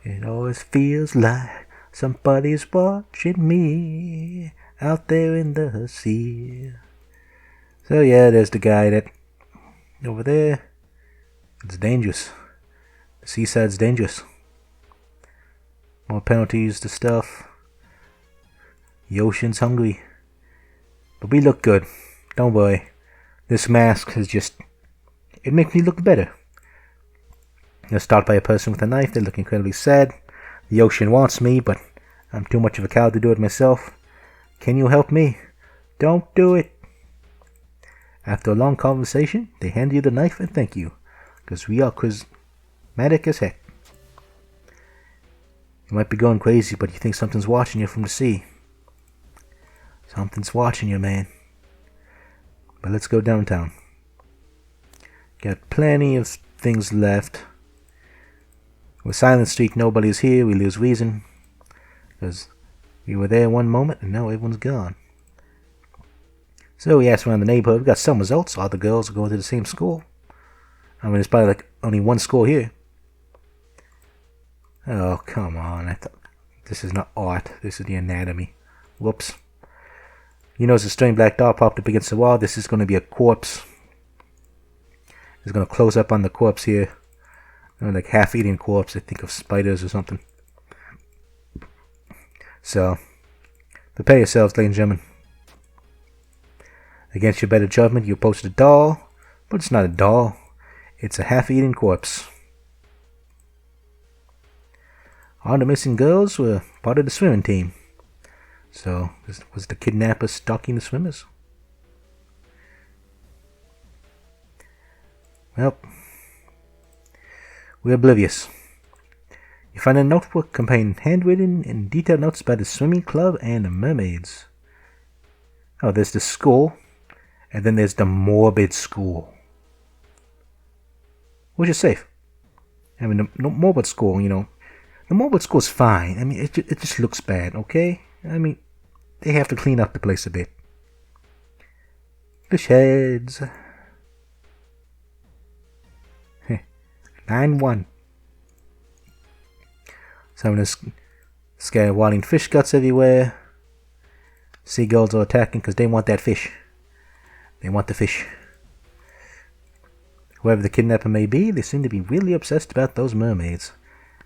It always feels like somebody's watching me out there in the sea. So yeah, there's the guy that over there. It's dangerous. The seaside's dangerous. More penalties to stuff. The ocean's hungry. But we look good. Don't worry. This mask is just... it makes me look better. Let's start by a person with a knife. They look incredibly sad. The ocean wants me, but I'm too much of a coward to do it myself. Can you help me? Don't do it. After a long conversation, they hand you the knife and thank you. Because we are charismatic as heck. You might be going crazy, but you think something's watching you from the sea. Something's watching you, man. But let's go downtown. Got plenty of things left. With Silent Street, nobody's here. We lose reason. Because we were there one moment and now everyone's gone. So we asked around the neighborhood. We got some results. All the girls are going to the same school. I mean, there's probably like only one school here. Oh, come on. I thought this is not art. This is the anatomy. Whoops. You notice a strange black dot popped up against the wall. This is going to be a corpse. It's going to close up on the corpse here. Like half-eating corpse. I think of spiders or something. So, prepare yourselves, ladies and gentlemen. Against your better judgment, you posted a doll. But it's not a doll. It's a half-eaten corpse. All the missing girls were part of the swimming team. So, was the kidnapper stalking the swimmers? Well, we're oblivious. You find a notebook containing handwritten and detailed notes about the swimming club and the mermaids. Oh, there's the school, and then there's the morbid school. Which is safe. I mean, the morbid school, you know, the morbid school's fine. I mean, it just looks bad, okay? I mean, they have to clean up the place a bit. Fish heads. 9-1. Some of this scared wilding fish guts everywhere. Seagulls are attacking because they want that fish. They want the fish. Whoever the kidnapper may be, they seem to be really obsessed about those mermaids.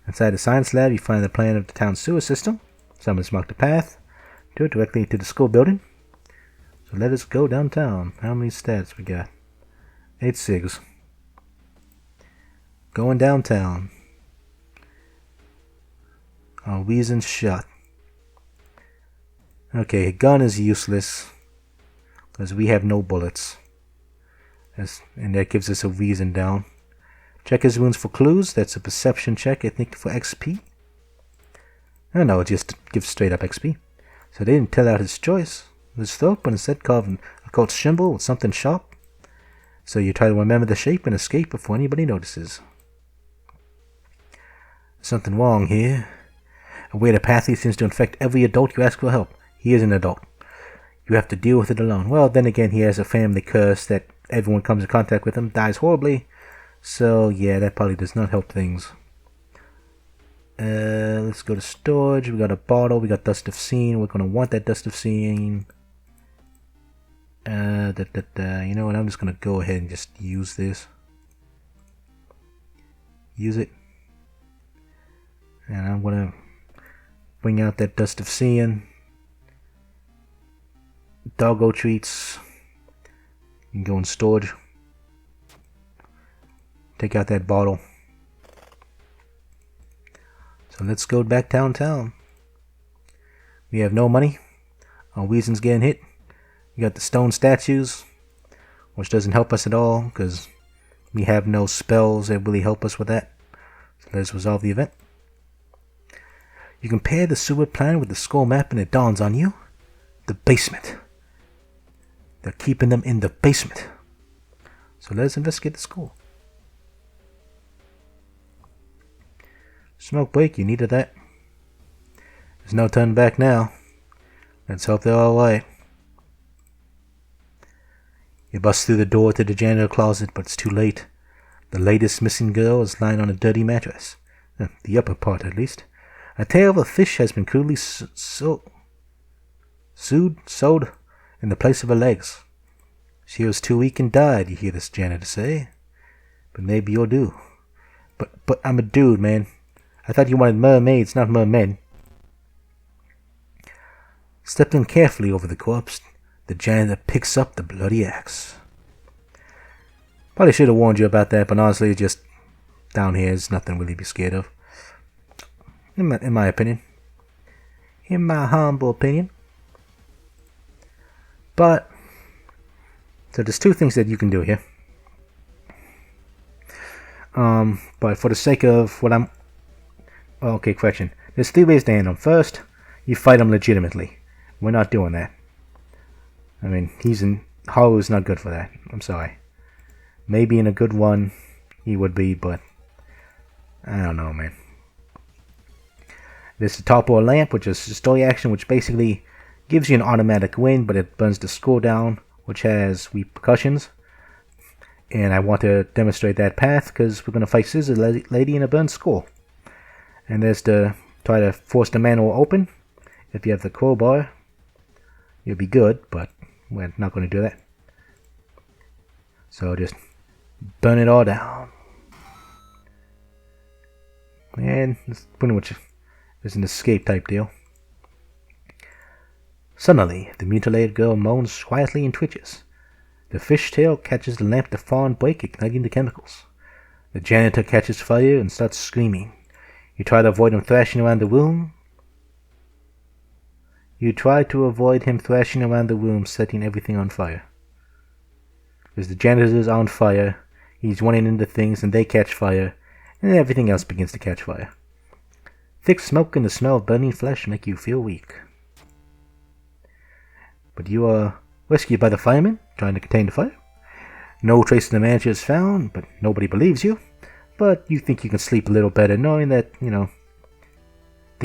Inside the science lab, you find the plan of the town's sewer system. Someone's marked a path to it directly to the school building. So let us go downtown. How many stats we got? 8 SIGs. Going downtown. Our reason's shot. Okay, a gun is useless because we have no bullets. And that gives us a reason down. Check his wounds for clues. That's a perception check, I think, for XP. Oh no, it just gives straight up XP. So they didn't tell out his choice, his throat, but instead carved an occult symbol with something sharp. So you try to remember the shape and escape before anybody notices. Something wrong here. Aware the pathy seems to infect every adult you ask for help. He is an adult. You have to deal with it alone. Well, then again, he has a family curse that everyone comes in contact with him dies horribly. So yeah, that probably does not help things. Let's go to storage. We got a bottle. We got dust of seeing. We're gonna want that dust of seeing. You know what? I'm just gonna go ahead and just use this. Use it. And I'm gonna bring out that dust of seeing. Doggo treats. You can go in storage. Take out that bottle. So let's go back downtown. We have no money. Our reason's getting hit. We got the stone statues, which doesn't help us at all because we have no spells that really help us with that. So let's resolve the event. You compare the sewer plan with the skull map and it dawns on you. The basement. They're keeping them in the basement. So let's investigate the school. Smoke break, you needed that. There's no turning back now. Let's hope they're alright. You bust through the door to the janitor closet, but it's too late. The latest missing girl is lying on a dirty mattress. The upper part, at least. A tail of a fish has been crudely sewed in the place of her legs. She was too weak and died, you hear this janitor say. But maybe you'll do. But I'm a dude, man. I thought you wanted mermaids, not mermen. Stepping carefully over the corpse, the janitor picks up the bloody axe. Probably should have warned you about that, but honestly, just down here is nothing really to be scared of. In my opinion. In my humble opinion. But, so there's two things that you can do here. But for the sake of what I'm... Okay, correction. There's 3 ways to handle him. First, you fight him legitimately. We're not doing that. I mean, horror is not good for that. I'm sorry. Maybe in a good one, he would be, but... I don't know, man. There's the topple lamp, which is a story action, which basically gives you an automatic win, but it burns the school down, which has repercussions. And I want to demonstrate that path, because we're going to fight Scissor Lady in a burned school. And there's the try to force the manhole open. If you have the crowbar, you'll be good, but we're not going to do that. So just burn it all down. And it's pretty much is an escape type deal. Suddenly, the mutilated girl moans quietly and twitches. The fishtail catches the lamp to fall and break, igniting the chemicals. The janitor catches fire and starts screaming. You try to avoid him thrashing around the room. Setting everything on fire. As the janitor is on fire, he's running into things and they catch fire, and everything else begins to catch fire. Thick smoke and the smell of burning flesh make you feel weak. But you are rescued by the firemen, trying to contain the fire. No trace of the manager is found, but nobody believes you. But you think you can sleep a little better knowing that, the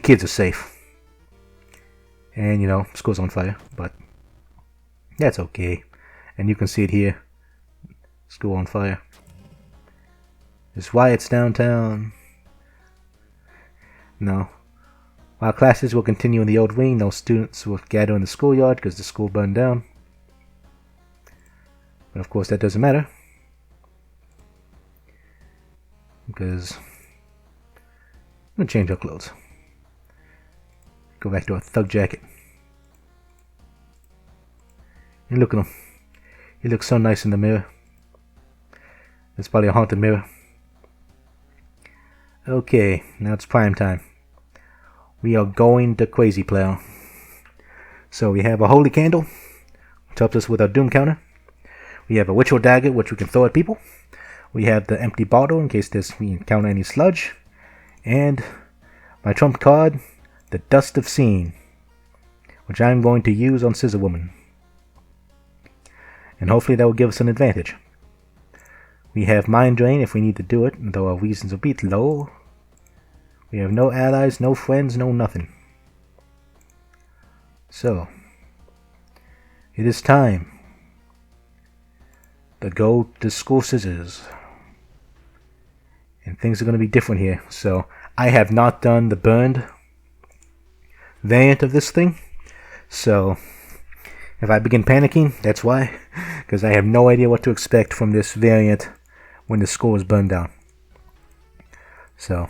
kids are safe. And, school's on fire, but that's okay. And you can see it here. School on fire. There's riots downtown. No. While classes will continue in the old wing, no students will gather in the schoolyard because the school burned down. But of course that doesn't matter, because I'm gonna change our clothes. Go back to our thug jacket. And look at him. He looks so nice in the mirror. It's probably a haunted mirror. Okay, now it's prime time. We are going to crazy player. So we have a holy candle, which helps us with our doom counter. We have a ritual dagger, which we can throw at people. We have the empty bottle in case we encounter any sludge. And my trump card, the Dust of Seeing, which I'm going to use on Scissor Woman. And hopefully that will give us an advantage. We have Mind Drain if we need to do it, though our reasons are a bit low. We have no allies, no friends, no nothing. So, it is time to go to School Scissors. And things are going to be different here. So, I have not done the burned variant of this thing. So, if I begin panicking, that's why. Because I have no idea what to expect from this variant when the school is burned down. So,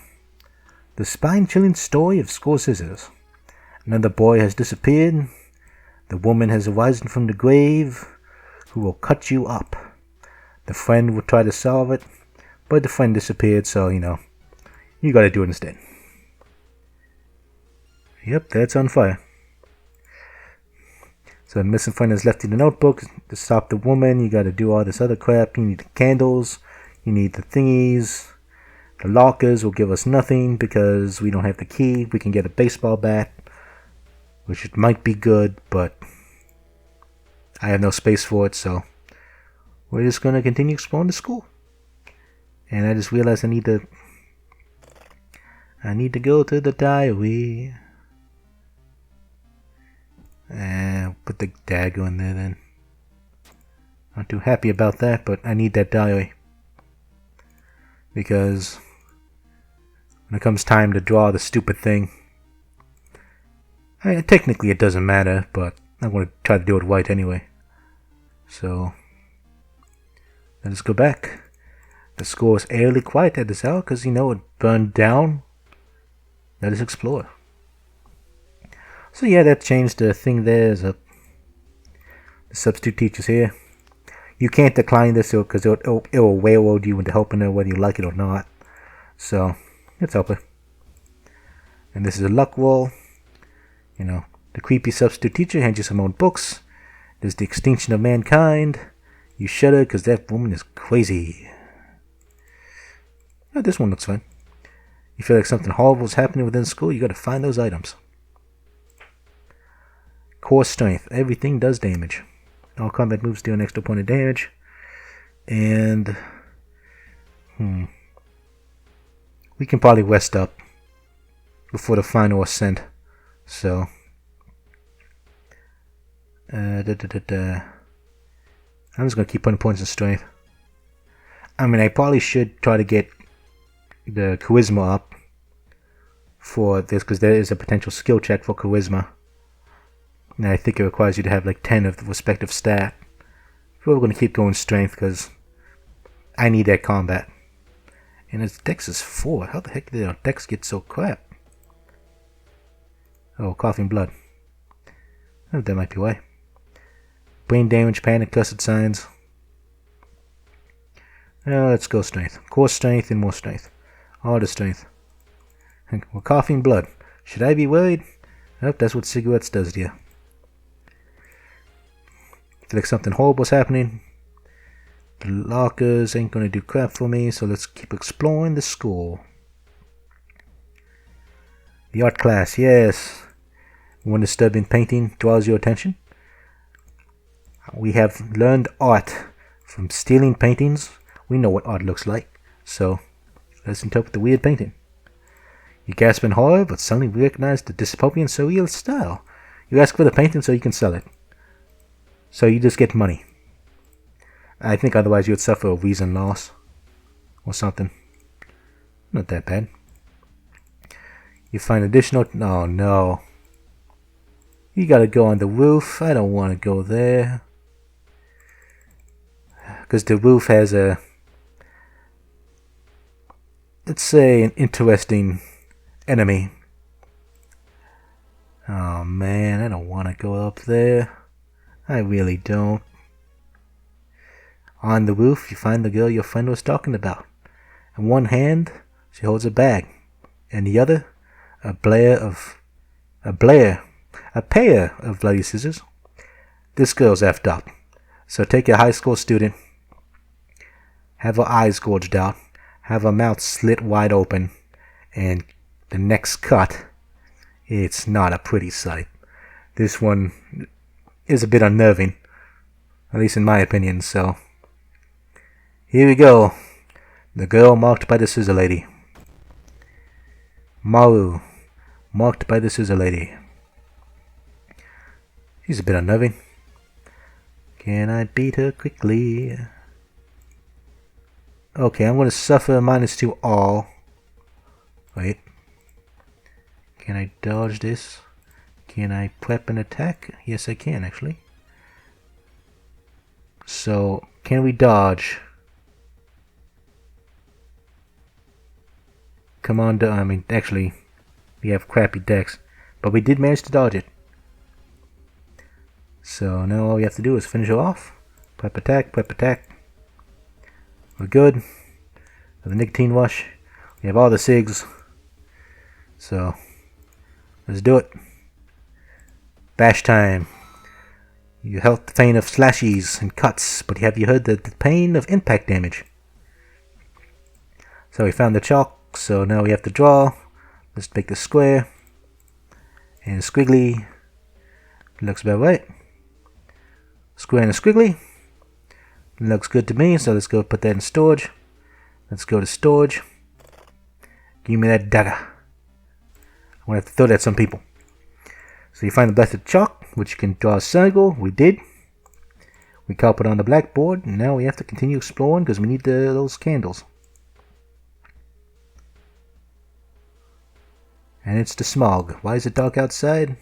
the spine-chilling story of School Scissors. Another boy has disappeared. The woman has arisen from the grave, who will cut you up. The friend will try to solve it, but the friend disappeared, so, you gotta do it instead. Yep, that's on fire. So the missing friend has left you the notebook. To stop the woman, you gotta do all this other crap. You need the candles, you need the thingies. The lockers will give us nothing because we don't have the key. We can get a baseball bat, which it might be good, but I have no space for it, so we're just gonna continue exploring the school. And I just realized I need to go to the diary. And put the dagger in there then. Not too happy about that, but I need that diary. Because when it comes time to draw the stupid thing, technically it doesn't matter, but I'm going to try to do it right anyway. So, let us go back. The school is eerily quiet at this hour because, it burned down. Let us explore. So yeah, that changed the thing there. Is the substitute teacher's here. You can't decline this because it will railroad you into helping her whether you like it or not. So, let's help her. And this is a luck roll. The creepy substitute teacher hands you some old books. There's the extinction of mankind. You shudder because that woman is crazy. Oh, this one looks fine. You feel like something horrible is happening within school, you gotta find those items. Core strength. Everything does damage. All combat moves deal an extra point of damage. And we can probably rest up before the final ascent. So I'm just gonna keep putting points in strength. I probably should try to get the charisma up for this, because there is a potential skill check for charisma. And I think it requires you to have like 10 of the respective stat. But we're going to keep going strength because I need that combat. And its dex is 4. How the heck did our dex get so crap? Oh, coughing blood. Oh, that might be why. Brain damage, panic, cursed signs. Let's go strength. Core strength and more strength. All the strength. And we're coughing blood. Should I be worried? Nope, that's what cigarettes does to you. Feel like something horrible's happening. The lockers ain't gonna do crap for me, so let's keep exploring the school. The art class, yes. One disturbing painting draws your attention. We have learned art from stealing paintings. We know what art looks like, so let's interpret the weird painting. You gasp in horror, but suddenly recognize the dystopian surreal style. You ask for the painting so you can sell it. So you just get money. I think otherwise you would suffer a reason loss or something. Not that bad. You find additional... Oh no. You gotta go on the roof. I don't want to go there. because the roof has a, let's say, an interesting enemy. Oh man, I don't want to go up there. I really don't. On the roof, you find the girl your friend was talking about. In one hand, she holds a bag. In the other, a pair of bloody scissors. This girl's effed up. So take a high school student, have her eyes gouged out, have her mouth slit wide open, and the next cut, it's not a pretty sight. This one is a bit unnerving, at least in my opinion, so here we go. The girl marked by the scissor lady. Maru, marked by the scissor lady. She's a bit unnerving. Can I beat her quickly? Okay, I'm going to suffer -2 all. Wait. Can I dodge this? Can I prep an attack? Yes, I can, actually. So, can we dodge? Come on, I mean, actually, we have crappy decks, but we did manage to dodge it. So now all we have to do is finish her off. Prep attack, prep attack. We're good. For the nicotine rush, we have all the SIGs. So, let's do it. Bash time. You felt the pain of slashes and cuts, but have you heard the pain of impact damage? So we found the chalk, so now we have to draw. Let's make the square. And squiggly. Looks about right. Square and a squiggly. Looks good to me, so let's go put that in storage. Let's go to storage. Give me that dagger. I'm going to have to throw that at some people. So you find the blessed chalk, which you can draw a circle. We did. We copy it on the blackboard, and now we have to continue exploring because we need those candles. And it's the smog. Why is it dark outside?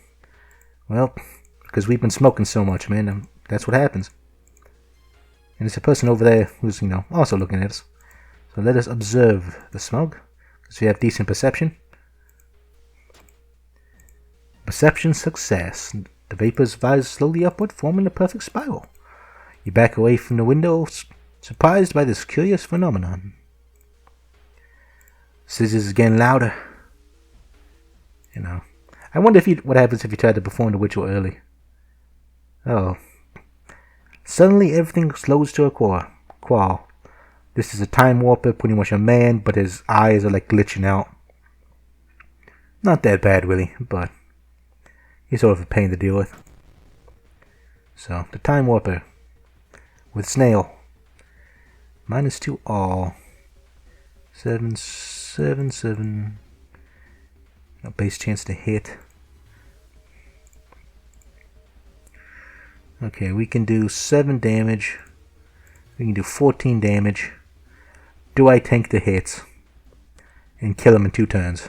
Well, because we've been smoking so much, man. That's what happens. And there's a person over there who's, also looking at us. So let us observe the smog, because we have decent perception. Perception success. The vapors rise slowly upward, forming a perfect spiral. You back away from the window, surprised by this curious phenomenon. Scissors is getting louder. I wonder what happens if you try to perform the ritual early. Oh. Suddenly everything slows to a crawl. This is a time warper, pretty much a man, but his eyes are like glitching out. Not that bad really, but he's sort of a pain to deal with. So, the time warper with snail. -2 all. 7, 7, 7. No base chance to hit. Okay, we can do 7 damage. We can do 14 damage. Do I tank the hits and kill him in 2 turns?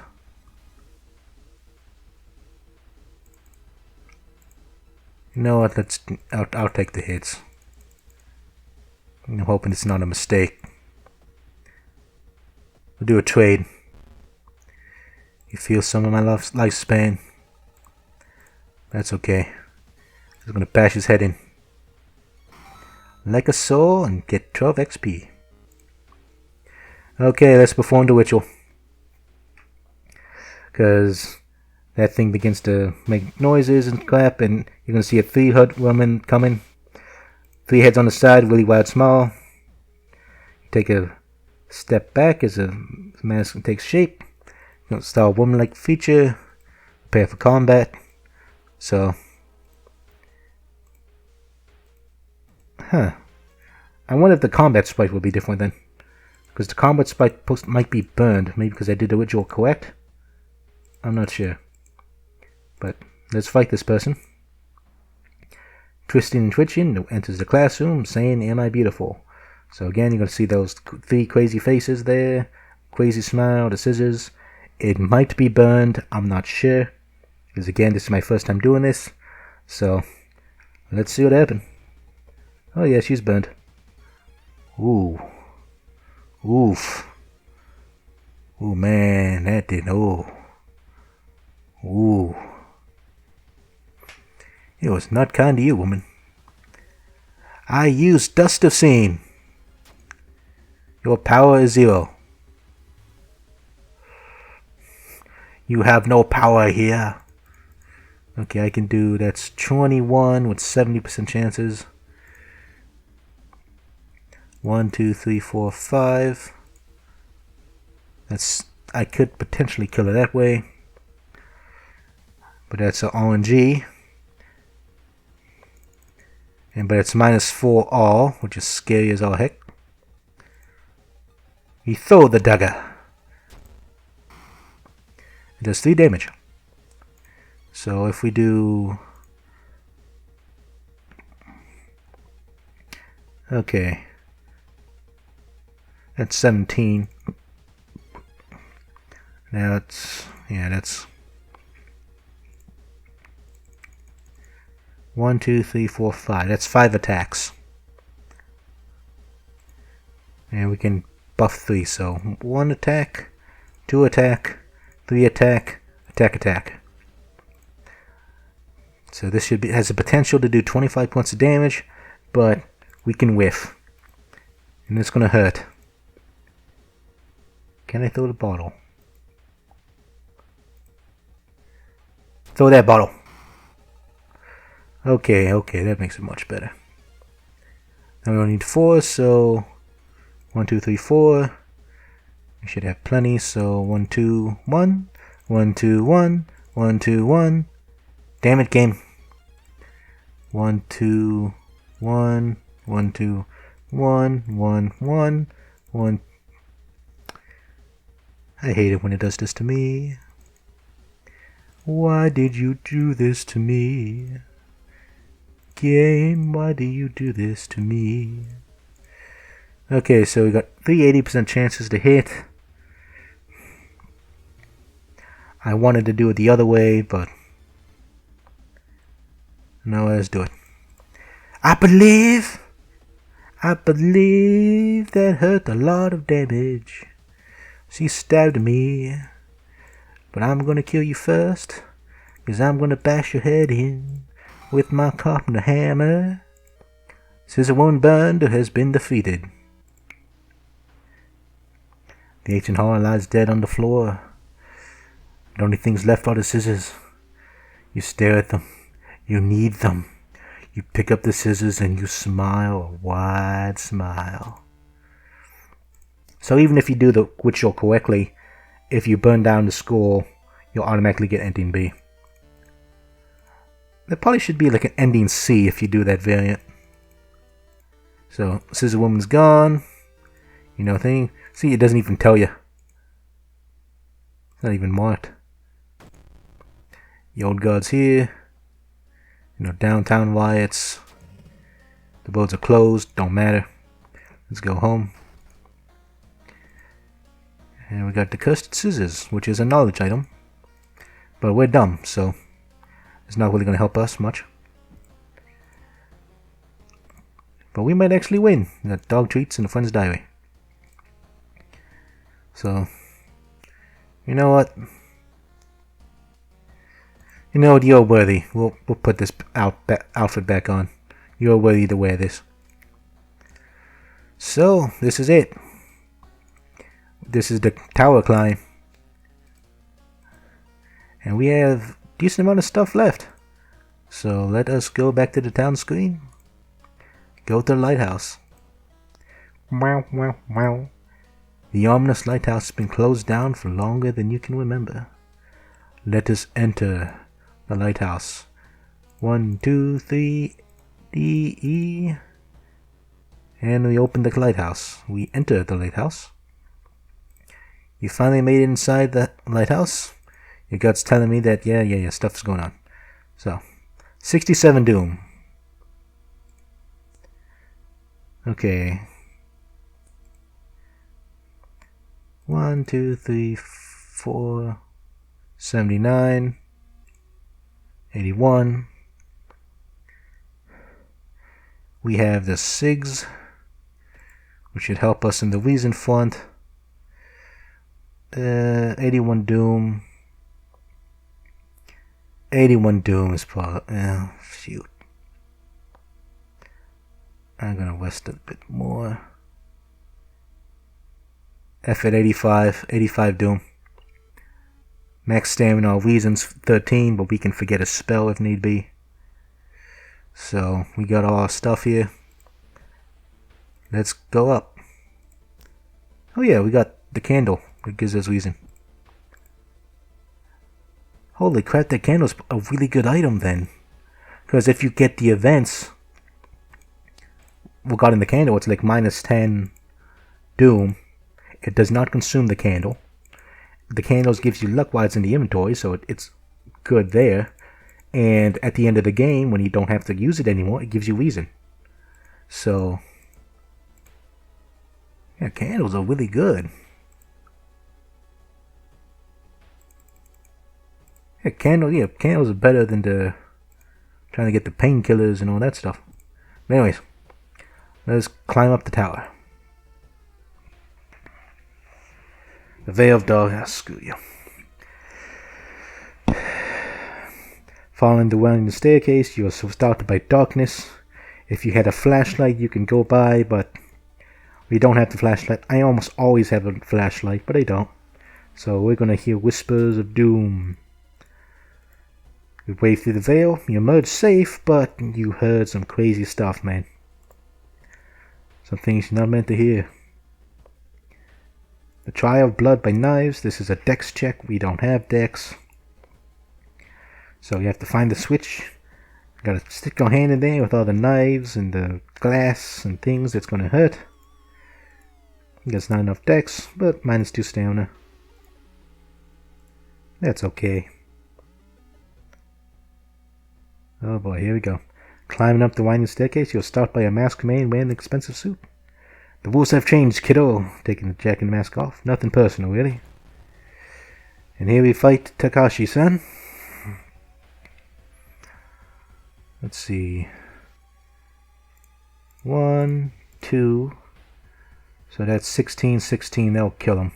You know what? I'll take the hits. I'm hoping it's not a mistake. We'll do a trade. You feel some of my lifespan. That's okay. He's gonna bash his head in. Like a soul and get 12 XP. Okay, let's perform the ritual. Because that thing begins to make noises and crap, and you're gonna see a 3-head woman coming. 3 heads on the side, really wide, small. You take a step back as a mask takes shape. You start a woman-like feature. Prepare for combat. So, I wonder if the combat sprite will be different then. Because the combat sprite might be burned. Maybe because I did the ritual correct. I'm not sure. But let's fight this person. Twisting and twitching enters the classroom saying, "Am I beautiful?" So again, you're going to see those 3 crazy faces there. Crazy smile, the scissors. It might be burned. I'm not sure. Because again, this is my first time doing this. So, let's see what happens. Oh yeah, she's burned. Ooh. Oof. Ooh, man, that did. Oh. Ooh. It was not kind to you, woman. I used Dust of Scene. Your power is 0. You have no power here. Okay, I can do, that's 21 with 70% chances. 1, 2, 3, 4, 5. That's, I could potentially kill her that way. But that's an RNG. But it's -4 all, which is scary as all heck. You throw the dagger. It does 3 damage. So if we do... Okay. That's 17. Now it's... Yeah, that's... 1, 2, 3, 4, 5. That's 5 attacks. And we can buff 3, so 1 attack, 2 attack, 3 attack, attack. So this should be, has the potential to do 25 points of damage, but we can whiff. And it's gonna hurt. Can I throw the bottle? Throw that bottle. Okay, that makes it much better. Now we only need 4, so 1, 2, 3, 4. We should have plenty, so 1, 2, 1. 1, 2, 1. 1, 2, 1. Damn it, game. 1, 2, 1. 1, 2, 1. 1, 1. 1. I hate it when it does this to me. Why did you do this to me? Game, why do you do this to me? Okay, so we got 80% chances to hit. I wanted to do it the other way, but no, let's do it. I believe that hurt a lot of damage. She stabbed me, but I'm gonna kill you first, 'cause I'm gonna bash your head in with my carpenter hammer. Scissor Woman Burned has been defeated. The ancient horror lies dead on the floor. The only things left are the scissors. You stare at them. You need them. You pick up the scissors and you smile a wide smile. So even if you do the ritual correctly, if you burn down the skull, you'll automatically get ending B. There probably should be like an ending C if you do that variant. So, Scissor Woman's gone. You know, thing. See, it doesn't even tell you. It's not even marked. The old guard's here. You know, downtown riots. The roads are closed. Don't matter. Let's go home. And we got the Cursed Scissors, which is a knowledge item. But we're dumb, so it's not really going to help us much. But we might actually win. We got dog treats and a friend's diary. So, you know what? You know what? You're worthy. We'll put this outfit back on. You're worthy to wear this. So, this is it. This is the tower climb. And we have a decent amount of stuff left. So, let us go back to the town screen. Go to the lighthouse. Meow, meow, meow. The ominous lighthouse has been closed down for longer than you can remember. Let us enter the lighthouse. 1, 2, 3, D, E. And we open the lighthouse. We enter the lighthouse. You finally made it inside the lighthouse. Your gut's telling me that, yeah, stuff's going on. So, 67 doom. Okay. 1, 2, 3, 4, 79, 81. We have the SIGs. which should help us in the reason font. 81 Doom. 81 Doom is probably... shoot. I'm gonna rest a bit more. F at 85. 85 Doom. Max stamina, reasons 13, but we can forget a spell if need be. So, we got all our stuff here. Let's go up. Oh yeah, we got the candle. That gives us reason. Holy crap, that candle's a really good item then. Because if you get the events regarding the candle, it's like minus 10 Doom. It does not consume the candle. The candles gives you luck while it's in the inventory, so it's good there. And at the end of the game, when you don't have to use it anymore, it gives you reason. So, yeah, candles are really good. Yeah, candles are better than trying to get the painkillers and all that stuff. But anyways, let's climb up the tower. The Veil of Dark, screw you. Following the winding staircase, you are surrounded by darkness. If you had a flashlight, you can go by, but we don't have the flashlight. I almost always have a flashlight, but I don't. So we're gonna hear whispers of doom. You wave through the veil, you emerge safe, but you heard some crazy stuff, man. Some things you're not meant to hear. The Trial of Blood by Knives. This is a dex check. We don't have dex. So you have to find the switch. You gotta stick your hand in there with all the knives and the glass and things that's gonna hurt. That's not enough dex, but minus 2 stamina. That's okay. Oh boy, here we go. Climbing up the winding staircase, you'll start by a masked man wearing an expensive suit. The rules have changed, kiddo. Taking the jacket and mask off. Nothing personal, really. And here we fight Takashi-san. Let's see. 1, 2. So that's 16, 16. That'll kill him.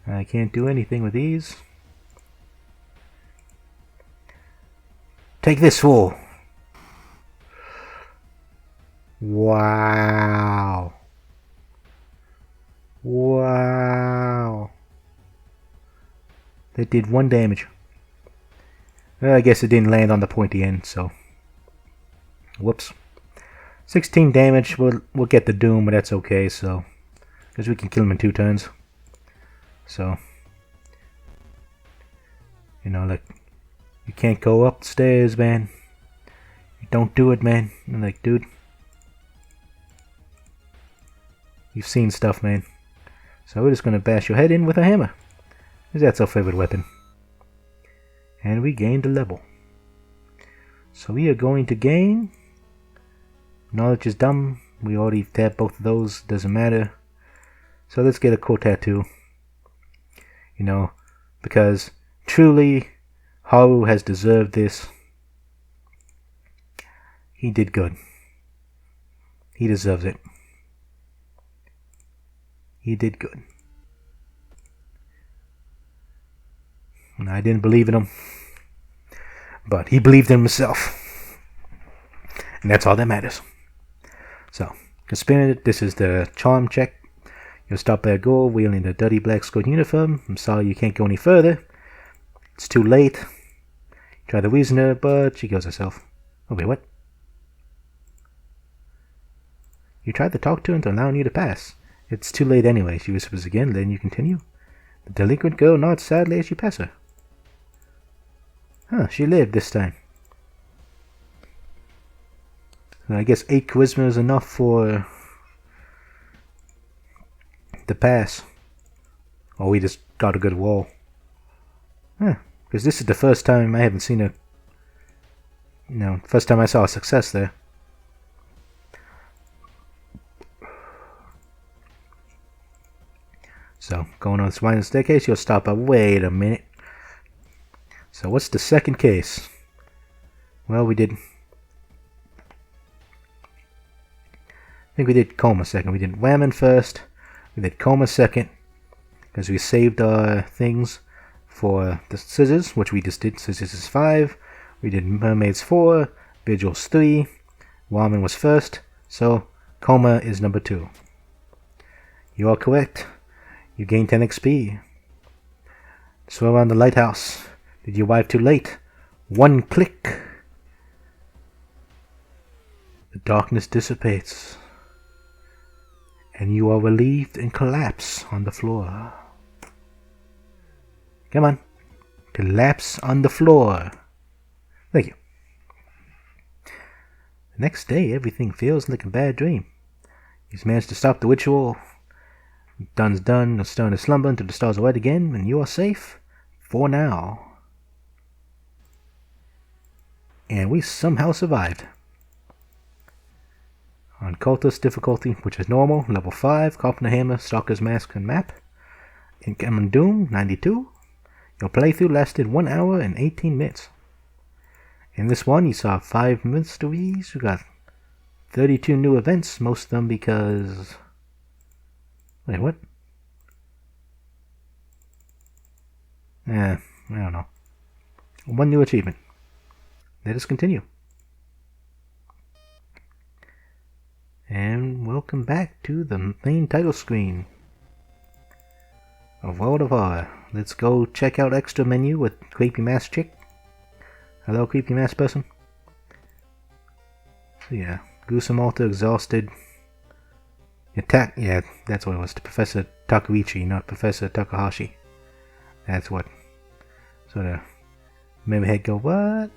I can't do anything with these. Take this, fool. Wow. Wow. That did 1 damage. Well, I guess it didn't land on the pointy end, so. Whoops. 16 damage. We'll get the doom, but that's okay, so. Because we can kill him in 2 turns. So. You know, like. You can't go up the stairs, man. You don't do it, man. I'm like, dude. You've seen stuff, man. So we're just gonna bash your head in with a hammer. Because that's our favorite weapon. And we gained a level. So we are going to gain... Knowledge is dumb. We already tapped both of those. Doesn't matter. So let's get a cool tattoo. You know, because truly, Haru has deserved this. He did good. He deserves it. He did good. And I didn't believe in him. But he believed in himself. And that's all that matters. So, Conspirator, this is the charm check. You'll stop by a goal wielding the dirty black skirt uniform. I'm sorry you can't go any further. It's too late. Try the reasoner, but she kills herself. Oh wait, what? You tried to talk to her into allowing you to pass. It's too late anyway, she whispers again, letting you continue. The delinquent girl nods sadly as you pass her. Huh, she lived this time. I guess 8 charisma is enough for the pass. Or we just got a good wall. Huh, because this is the first time I haven't seen a... No, first time I saw a success there. So, going on this winding staircase, you'll stop by. Wait a minute. So, what's the second case? Well, we did. think we did coma second. We did whammon first. We did coma second. Because we saved our things for the scissors, which we just did. Scissors is 5. We did mermaids 4. Vigils 3. Whammon was first. So coma is number 2. You are correct. You gain 10 XP. Swim around the lighthouse. Did you arrive too late? 1 click. The darkness dissipates. And you are relieved and collapse on the floor. Come on. Collapse on the floor. Thank you. The next day, everything feels like a bad dream. You've managed to stop the ritual. Done's done. The stone is slumber until the stars are white again, and you are safe for now. And we somehow survived. On cultist difficulty, which is normal, level 5, Carpenter Hammer, Stalker's Mask and Map. Incoming Doom, 92. Your playthrough lasted 1 hour and 18 minutes. In this one, you saw 5 mysteries. You got 32 new events, most of them because... Wait, what? I don't know. 1 new achievement. Let us continue. And welcome back to the main title screen of World of Horror. Let's go check out extra menu with Creepy Mask Chick. Hello, Creepy Mask person. So yeah, gruesome altar, exhausted. Attack, yeah, that's what it was. Professor Takaichi, not Professor Takahashi. That's what. So the memory head go, what?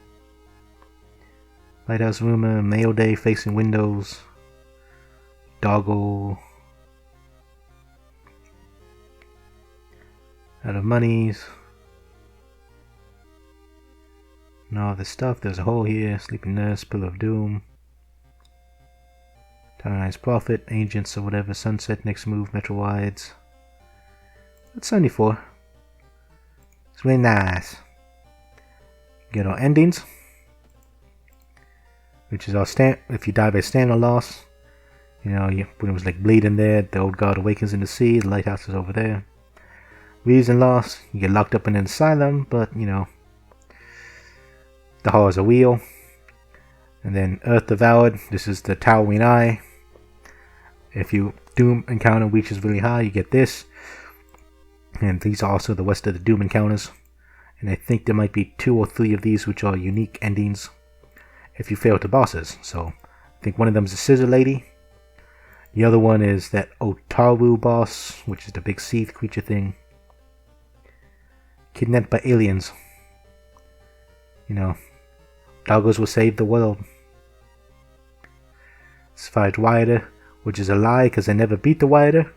Lighthouse rumor, mail day facing windows. Doggle. Out of monies. And all this stuff. There's a hole here. Sleeping nurse. Pillar of doom. Tyrannized prophet. Agents or whatever. Sunset. Next move. Metro wides. That's 74. It's really nice. Get our endings. Which is our if you die by stand or loss. You know, when it was like bleeding there, the old god awakens in the sea, the lighthouse is over there. Reason loss, you get locked up in an asylum, but you know, the horrors are real. And then Earth Devoured, this is the towering eye. If you Doom encounter reaches really high, you get this. And these are also the rest of the Doom encounters. And I think there might be 2 or 3 of these which are unique endings if you fail to bosses. So I think one of them is a Scissor Lady. The other one is that Otaru boss, which is the big sea creature thing. Kidnapped by aliens. You know, doggos will save the world. Survived Rioter, which is a lie because I never beat the Rioter.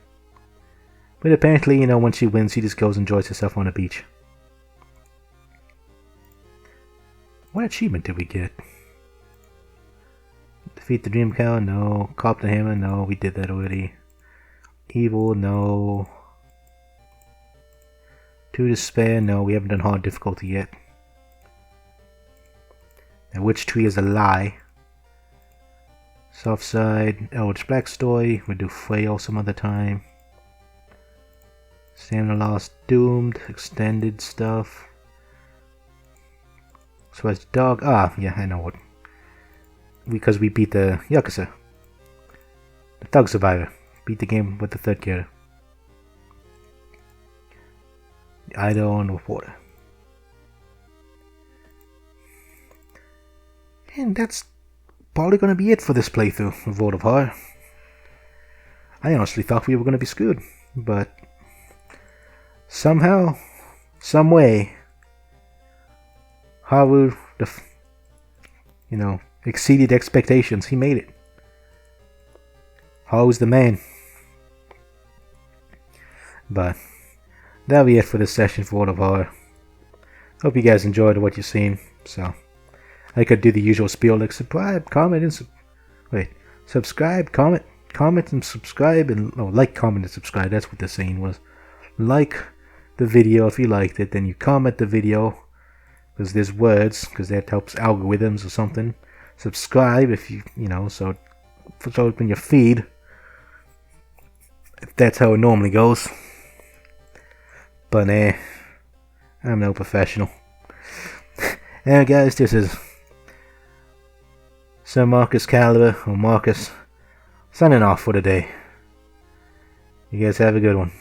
But apparently, you know, when she wins, she just goes and enjoys herself on the beach. What achievement did we get? Defeat the Dream Cow? No. Cop the Hammer? No, we did that already. Evil? No. 2 Despair? No, we haven't done hard difficulty yet. Now, Witch Tree is a lie. Soft Side, Eldritch Black Story. We'll do Frail some other time. Stamina Lost, Doomed, Extended stuff. So as Dog. Ah, yeah, I know what. Because we beat the Yakuza. The Thug Survivor. Beat the game with the 3rd character. The Idol and the Reporter. And that's probably going to be it for this playthrough of World of Horror. I honestly thought we were going to be screwed. But somehow, some way, Haru, exceeded expectations. He made it. Haru's the man. But that'll be it for this session for World of Horror. Hope you guys enjoyed what you've seen. So I could do the usual spiel like subscribe, comment, and subscribe, comment, and subscribe, and like, comment, and subscribe. That's what the saying was. Like the video if you liked it, then you comment the video because there's words, because that helps algorithms or something. Subscribe if you so to open your feed, if that's how it normally goes. But I'm no professional. Anyway guys, this is SirMarcusCalibur, or Marcus, signing off for today. You guys have a good one.